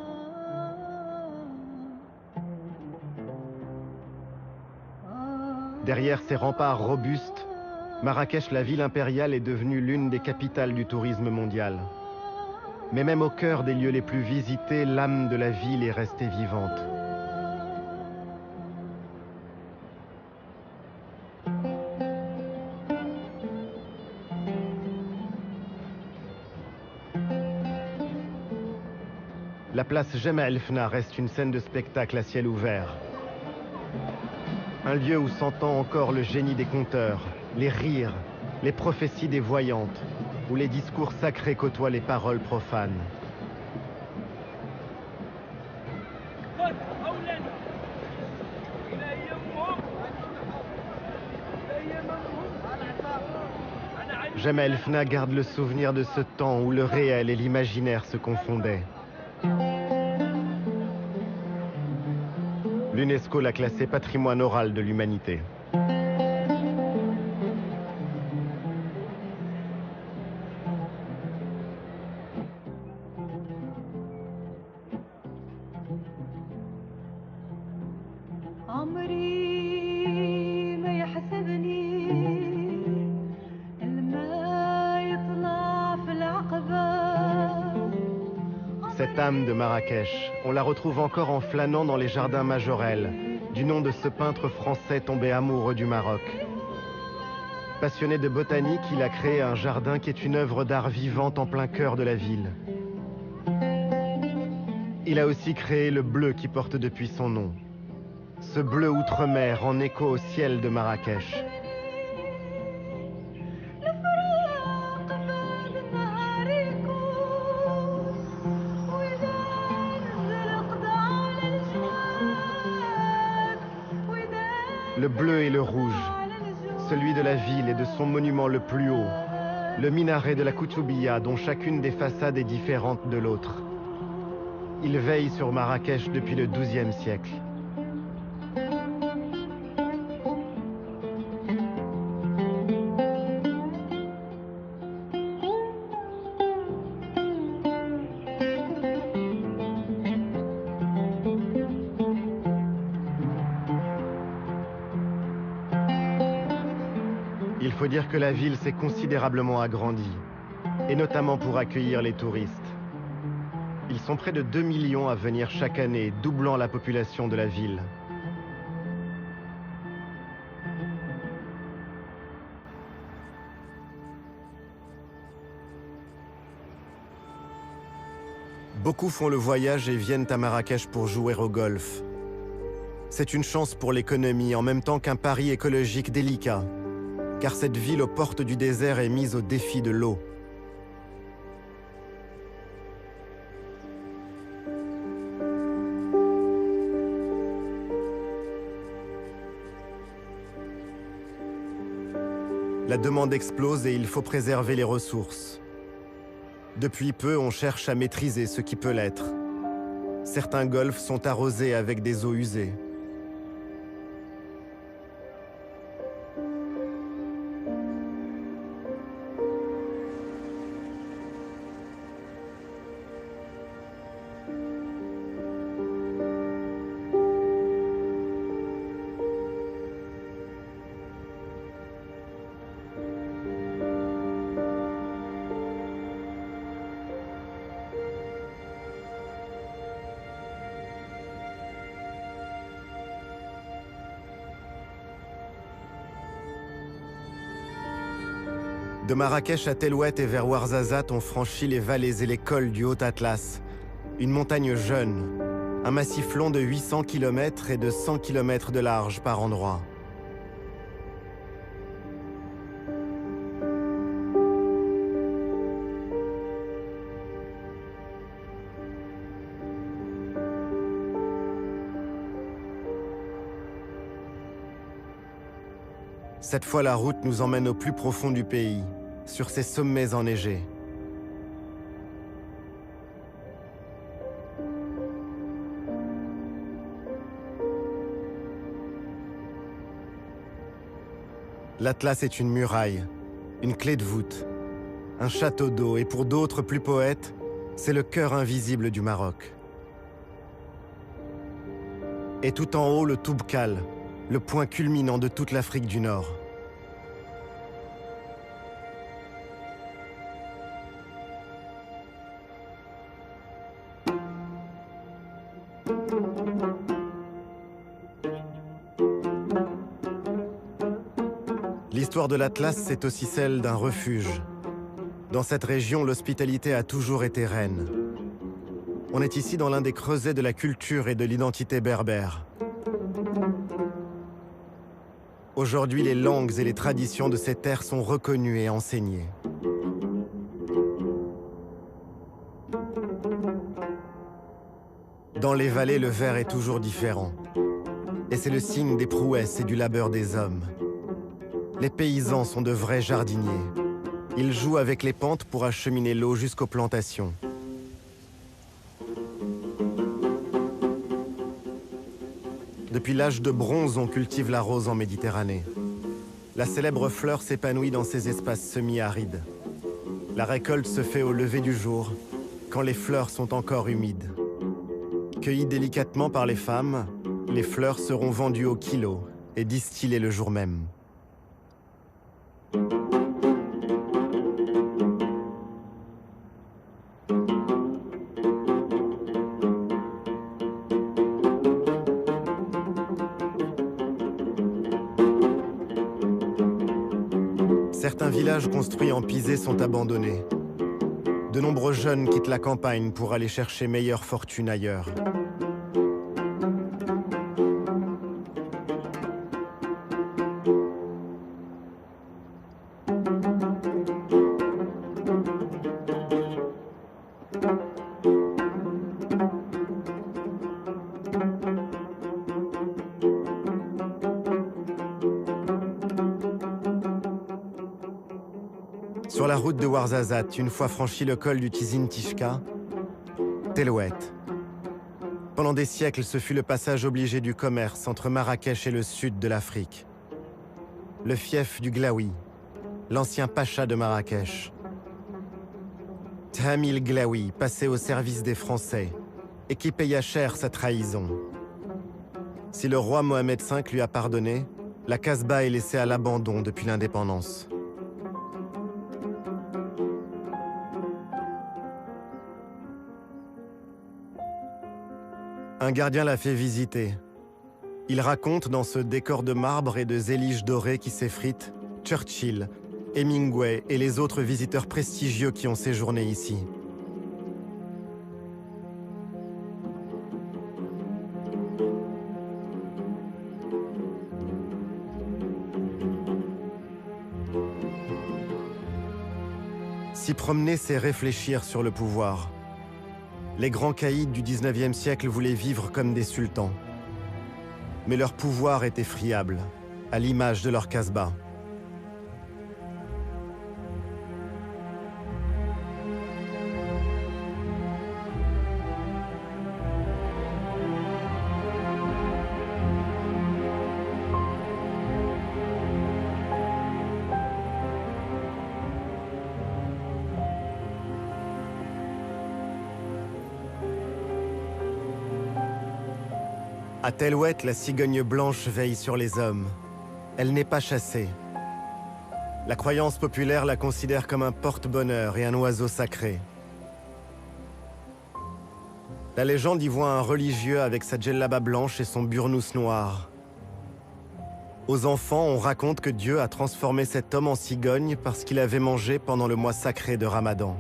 Derrière ces remparts robustes, Marrakech, la ville impériale, est devenue l'une des capitales du tourisme mondial. Mais même au cœur des lieux les plus visités, l'âme de la ville est restée vivante. La place Jemaa el-Fna reste une scène de spectacle à ciel ouvert. Un lieu où s'entend encore le génie des conteurs, les rires, les prophéties des voyantes, où les discours sacrés côtoient les paroles profanes. Jemaa el-Fna garde le souvenir de ce temps où le réel et l'imaginaire se confondaient. L'UNESCO l'a classé patrimoine oral de l'humanité. Cette âme de Marrakech, on la retrouve encore en flânant dans les jardins Majorelle, du nom de ce peintre français tombé amoureux du Maroc. Passionné de botanique, il a créé un jardin qui est une œuvre d'art vivante en plein cœur de la ville. Il a aussi créé le bleu qui porte depuis son nom. Ce bleu outre-mer en écho au ciel de Marrakech. Le bleu et le rouge, celui de la ville et de son monument le plus haut, le minaret de la Koutoubia dont chacune des façades est différente de l'autre. Il veille sur Marrakech depuis le XIIe siècle. faut dire que la ville s'est considérablement agrandie, et notamment pour accueillir les touristes. Ils sont près de 2 millions à venir chaque année, doublant la population de la ville. Beaucoup font le voyage et viennent à Marrakech pour jouer au golf. C'est une chance pour l'économie en même temps qu'un pari écologique délicat, car cette ville aux portes du désert est mise au défi de l'eau. La demande explose et il faut préserver les ressources. Depuis peu, on cherche à maîtriser ce qui peut l'être. Certains golfs sont arrosés avec des eaux usées. De Marrakech à Tellouet et vers Ouarzazate, on franchit les vallées et les cols du Haut Atlas. Une montagne jeune, un massif long de 800 km et de 100 km de large par endroits. Cette fois, la route nous emmène au plus profond du pays, sur ces sommets enneigés. L'Atlas est une muraille, une clé de voûte, un château d'eau, et pour d'autres plus poètes, c'est le cœur invisible du Maroc. Et tout en haut, le Toubkal, le point culminant de toute l'Afrique du Nord. L'histoire de l'Atlas, c'est aussi celle d'un refuge. Dans cette région, l'hospitalité a toujours été reine. On est ici dans l'un des creusets de la culture et de l'identité berbère. Aujourd'hui, les langues et les traditions de ces terres sont reconnues et enseignées. Dans les vallées, le verre est toujours différent. Et c'est le signe des prouesses et du labeur des hommes. Les paysans sont de vrais jardiniers. Ils jouent avec les pentes pour acheminer l'eau jusqu'aux plantations. Depuis l'âge de bronze, on cultive la rose en Méditerranée. La célèbre fleur s'épanouit dans ces espaces semi-arides. La récolte se fait au lever du jour, quand les fleurs sont encore humides. Cueillies délicatement par les femmes, les fleurs seront vendues au kilo et distillées le jour même. Certains villages construits en pisé sont abandonnés. De nombreux jeunes quittent la campagne pour aller chercher meilleure fortune ailleurs. Sur la route de Ouarzazate, une fois franchi le col du Tizi Tishka, Tellouet. Pendant des siècles, ce fut le passage obligé du commerce entre Marrakech et le sud de l'Afrique. Le fief du Glaoui, l'ancien pacha de Marrakech. Thamil Glaoui, passé au service des Français, et qui paya cher sa trahison. Si le roi Mohamed V lui a pardonné, La Casbah est laissée à l'abandon depuis l'indépendance. Un gardien l'a fait visiter. Il raconte dans ce décor de marbre et de zélige dorée qui s'effrite, Churchill, Hemingway et les autres visiteurs prestigieux qui ont séjourné ici. S'y promener, c'est réfléchir sur le pouvoir. Les grands caïds du 19e siècle voulaient vivre comme des sultans. Mais leur pouvoir était friable, à l'image de leur Casbah. À Tellouet, la cigogne blanche veille sur les hommes. Elle n'est pas chassée. La croyance populaire la considère comme un porte-bonheur et un oiseau sacré. La légende y voit un religieux avec sa djellaba blanche et son burnous noir. Aux enfants, on raconte que Dieu a transformé cet homme en cigogne parce qu'il avait mangé pendant le mois sacré de Ramadan.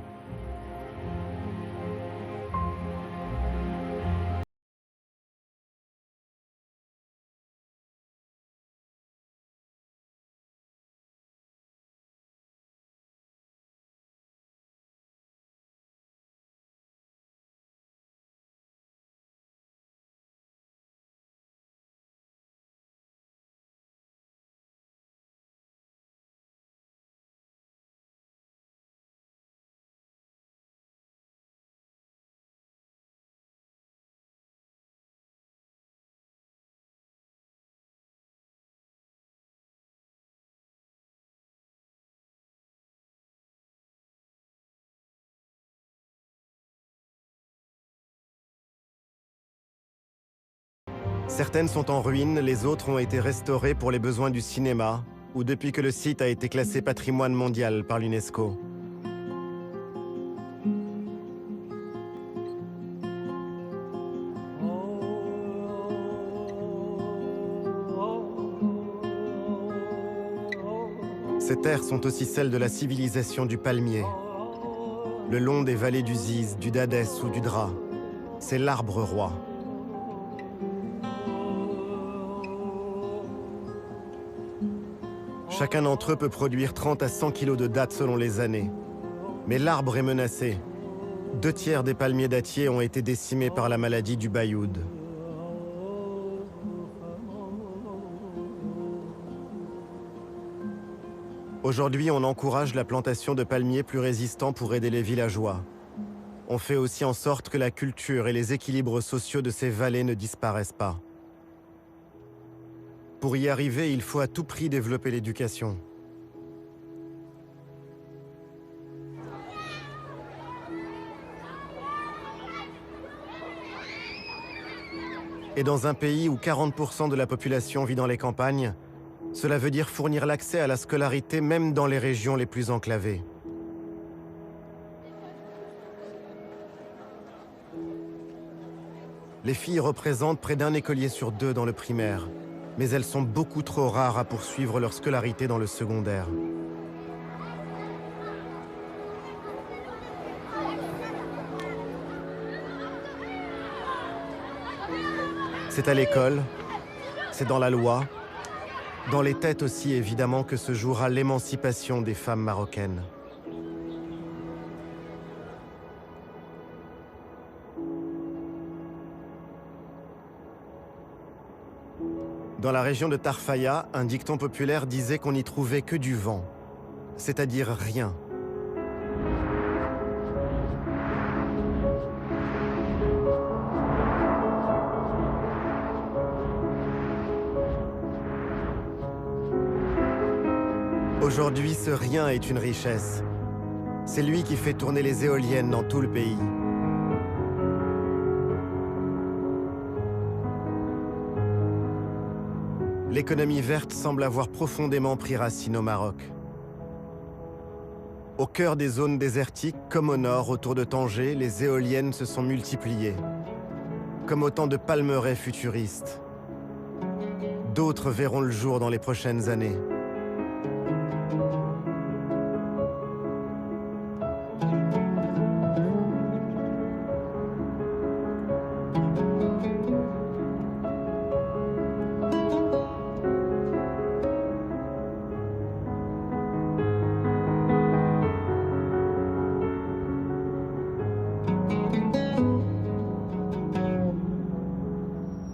Certaines sont en ruine, les autres ont été restaurées pour les besoins du cinéma, ou depuis que le site a été classé patrimoine mondial par l'UNESCO. Ces terres sont aussi celles de la civilisation du palmier. Le long des vallées du Ziz, du Dadès ou du Dra, c'est l'arbre roi. Chacun d'entre eux peut produire 30 à 100 kilos de dattes selon les années. Mais l'arbre est menacé. 2/3 des palmiers dattiers ont été décimés par la maladie du bayoud. Aujourd'hui, on encourage la plantation de palmiers plus résistants pour aider les villageois. On fait aussi en sorte que la culture et les équilibres sociaux de ces vallées ne disparaissent pas. Pour y arriver, il faut à tout prix développer l'éducation. Et dans un pays où 40% de la population vit dans les campagnes, cela veut dire fournir l'accès à la scolarité même dans les régions les plus enclavées. Les filles représentent près d'un écolier sur 2 dans le primaire, mais elles sont beaucoup trop rares à poursuivre leur scolarité dans le secondaire. C'est à l'école, c'est dans la loi, dans les têtes aussi évidemment que se jouera l'émancipation des femmes marocaines. Dans la région de Tarfaya, un dicton populaire disait qu'on n'y trouvait que du vent, c'est-à-dire rien. Aujourd'hui, ce rien est une richesse. C'est lui qui fait tourner les éoliennes dans tout le pays. l'économie verte semble avoir profondément pris racine au Maroc. Au cœur des zones désertiques, comme au nord, autour de Tanger, les éoliennes se sont multipliées, comme autant de palmeraies futuristes. D'autres verront le jour dans les prochaines années.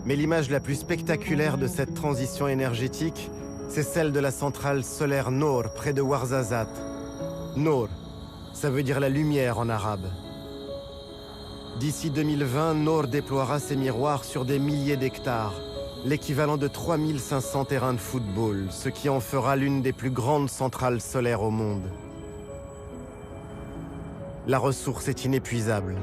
Mais l'image la plus spectaculaire de cette transition énergétique, c'est celle de la centrale solaire Noor, près de Ouarzazate. Noor, ça veut dire la lumière en arabe. D'ici 2020, Noor déploiera ses miroirs sur des milliers d'hectares, l'équivalent de 3500 terrains de football, ce qui en fera l'une des plus grandes centrales solaires au monde. La ressource est inépuisable.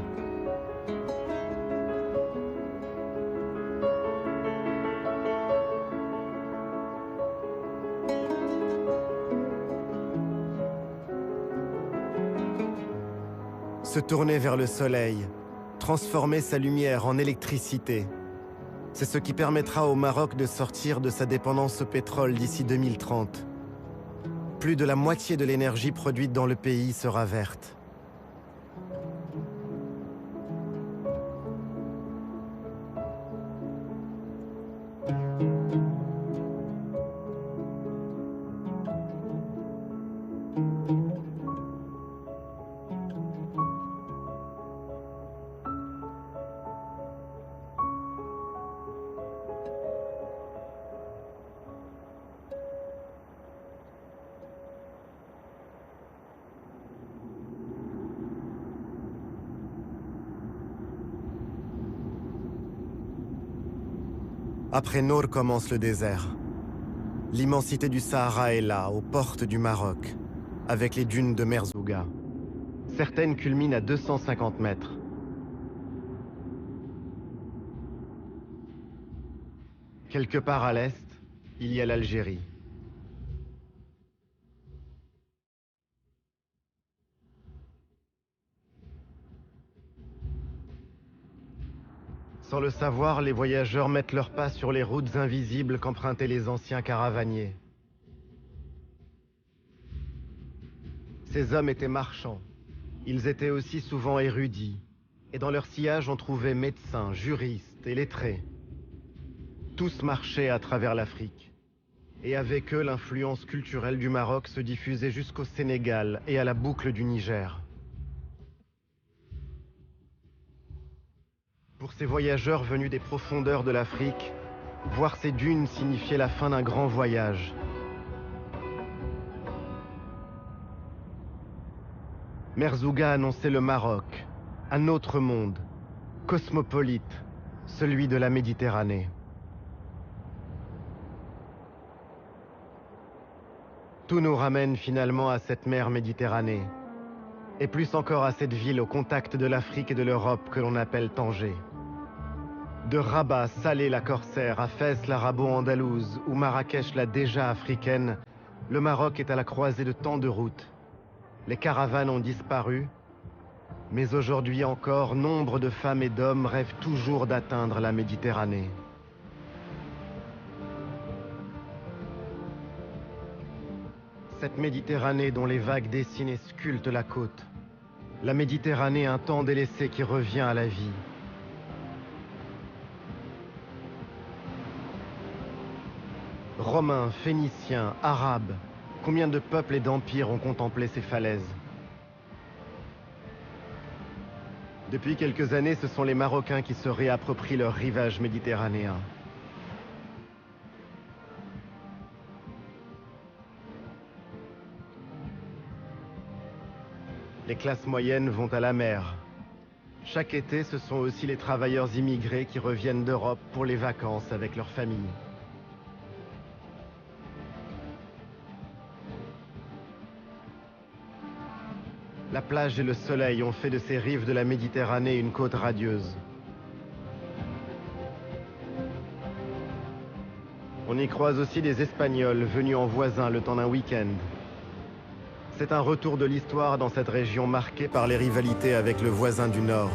Se tourner vers le soleil, transformer sa lumière en électricité. C'est ce qui permettra au Maroc de sortir de sa dépendance au pétrole d'ici 2030. Plus de la moitié de l'énergie produite dans le pays sera verte. Après Noor commence le désert. L'immensité du Sahara est là, aux portes du Maroc, avec les dunes de Merzouga. Certaines culminent à 250 mètres. Quelque part à l'est, il y a l'Algérie. Sans le savoir, les voyageurs mettent leurs pas sur les routes invisibles qu'empruntaient les anciens caravaniers. Ces hommes étaient marchands. Ils étaient aussi souvent érudits. Et dans leur sillage, on trouvait médecins, juristes et lettrés. Tous marchaient à travers l'Afrique. Et avec eux, l'influence culturelle du Maroc se diffusait jusqu'au Sénégal et à la boucle du Niger. Pour ces voyageurs venus des profondeurs de l'Afrique, voir ces dunes signifiait la fin d'un grand voyage. Merzouga annonçait le Maroc, un autre monde, cosmopolite, celui de la Méditerranée. Tout nous ramène finalement à cette mer Méditerranée, et plus encore à cette ville au contact de l'Afrique et de l'Europe que l'on appelle Tanger. De Rabat, Salé la Corsaire, à Fès l'arabo-andalouse ou Marrakech la déjà africaine, le Maroc est à la croisée de tant de routes. Les caravanes ont disparu, mais aujourd'hui encore, nombre de femmes et d'hommes rêvent toujours d'atteindre la Méditerranée. Cette Méditerranée dont les vagues dessinent et sculptent la côte. La Méditerranée, un temps délaissé qui revient à la vie. Romains, Phéniciens, Arabes, combien de peuples et d'empires ont contemplé ces falaises? Depuis quelques années, ce sont les Marocains qui se réapproprient leur rivage méditerranéen. Les classes moyennes vont à la mer. Chaque été, ce sont aussi les travailleurs immigrés qui reviennent d'Europe pour les vacances avec leurs familles. La plage et le soleil ont fait de ces rives de la Méditerranée une côte radieuse. On y croise aussi des Espagnols venus en voisin le temps d'un week-end. C'est un retour de l'histoire dans cette région marquée par les rivalités avec le voisin du Nord.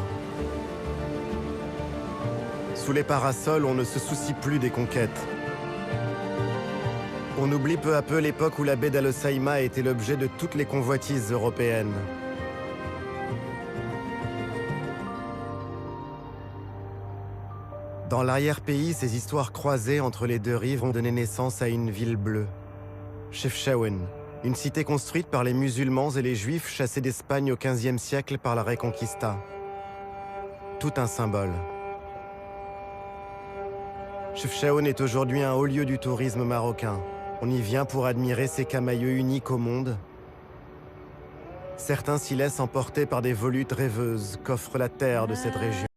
Sous les parasols, on ne se soucie plus des conquêtes. On oublie peu à peu l'époque où la baie d'Al Hoceima était l'objet de toutes les convoitises européennes. Dans l'arrière-pays, ces histoires croisées entre les deux rives ont donné naissance à une ville bleue, Chefchaouen, une cité construite par les musulmans et les juifs chassés d'Espagne au XVe siècle par la Reconquista. Tout un symbole. Chefchaouen est aujourd'hui un haut lieu du tourisme marocain. On y vient pour admirer ces camaïeux uniques au monde. Certains s'y laissent emporter par des volutes rêveuses qu'offre la terre de cette région.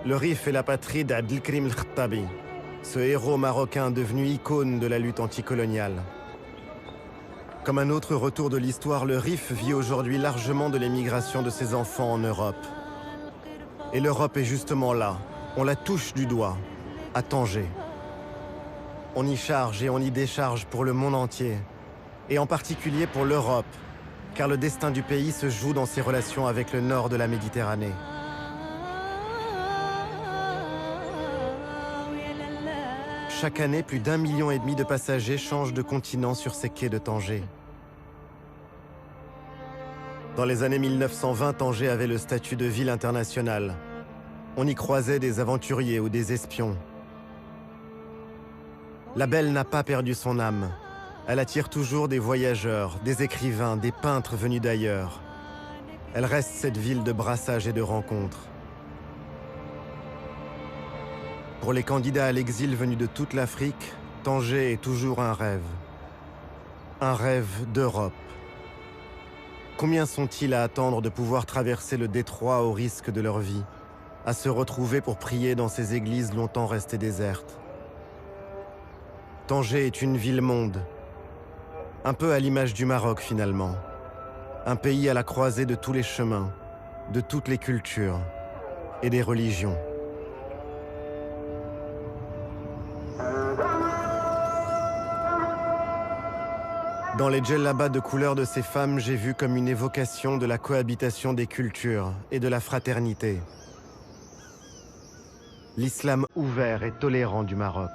Le Rif est la patrie d'Abdelkrim El-Khattabi, ce héros marocain devenu icône de la lutte anticoloniale. Comme un autre retour de l'histoire, le Rif vit aujourd'hui largement de l'émigration de ses enfants en Europe. Et l'Europe est justement là, on la touche du doigt, à Tanger. On y charge et on y décharge pour le monde entier, et en particulier pour l'Europe, car le destin du pays se joue dans ses relations avec le nord de la Méditerranée. Chaque année, plus d'1,5 million de passagers changent de continent sur ces quais de Tanger. Dans les années 1920, Tanger avait le statut de ville internationale. On y croisait des aventuriers ou des espions. La Belle n'a pas perdu son âme. Elle attire toujours des voyageurs, des écrivains, des peintres venus d'ailleurs. Elle reste cette ville de brassage et de rencontres. Pour les candidats à l'exil venus de toute l'Afrique, Tanger est toujours un rêve. Un rêve d'Europe. Combien sont-ils à attendre de pouvoir traverser le détroit au risque de leur vie, à se retrouver pour prier dans ces églises longtemps restées désertes? Tanger est une ville-monde, un peu à l'image du Maroc finalement. Un pays à la croisée de tous les chemins, de toutes les cultures et des religions. Dans les djellabas de couleur de ces femmes, j'ai vu comme une évocation de la cohabitation des cultures et de la fraternité. L'islam ouvert et tolérant du Maroc.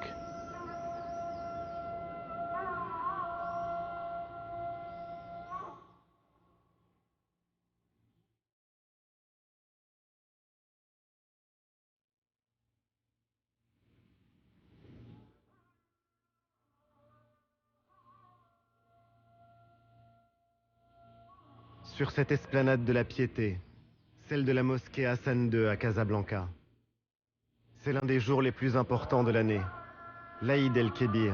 Sur cette esplanade de la Piété, celle de la mosquée Hassan II à Casablanca. C'est l'un des jours les plus importants de l'année, l'Aïd el-Kébir.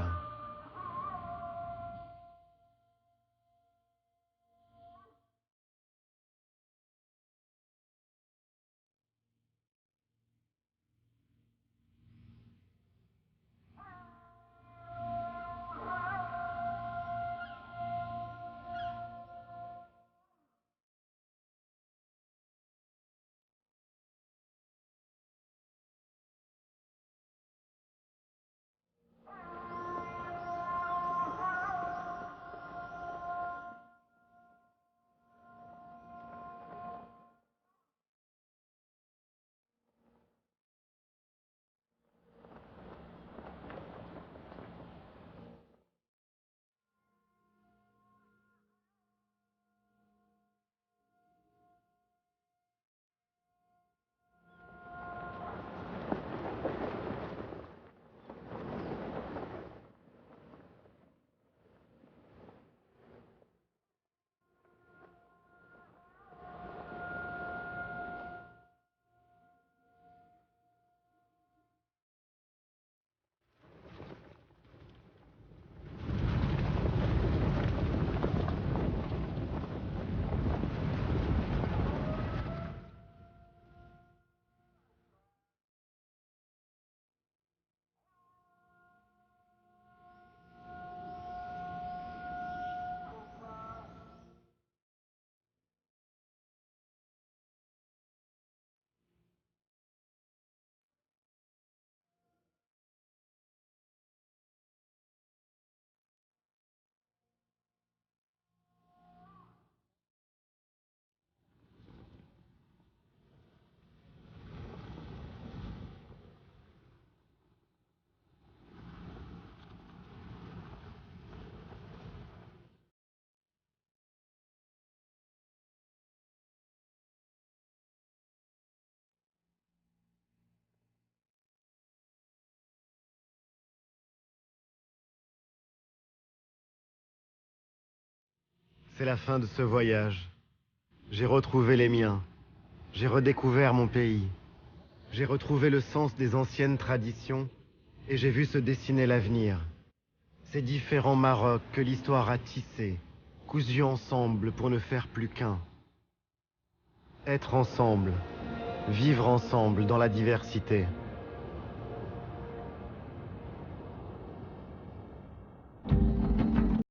C'est la fin de ce voyage. J'ai retrouvé les miens. J'ai redécouvert mon pays. J'ai retrouvé le sens des anciennes traditions et j'ai vu se dessiner l'avenir. Ces différents Marocs que l'histoire a tissés, cousus ensemble pour ne faire plus qu'un. Être ensemble, vivre ensemble dans la diversité.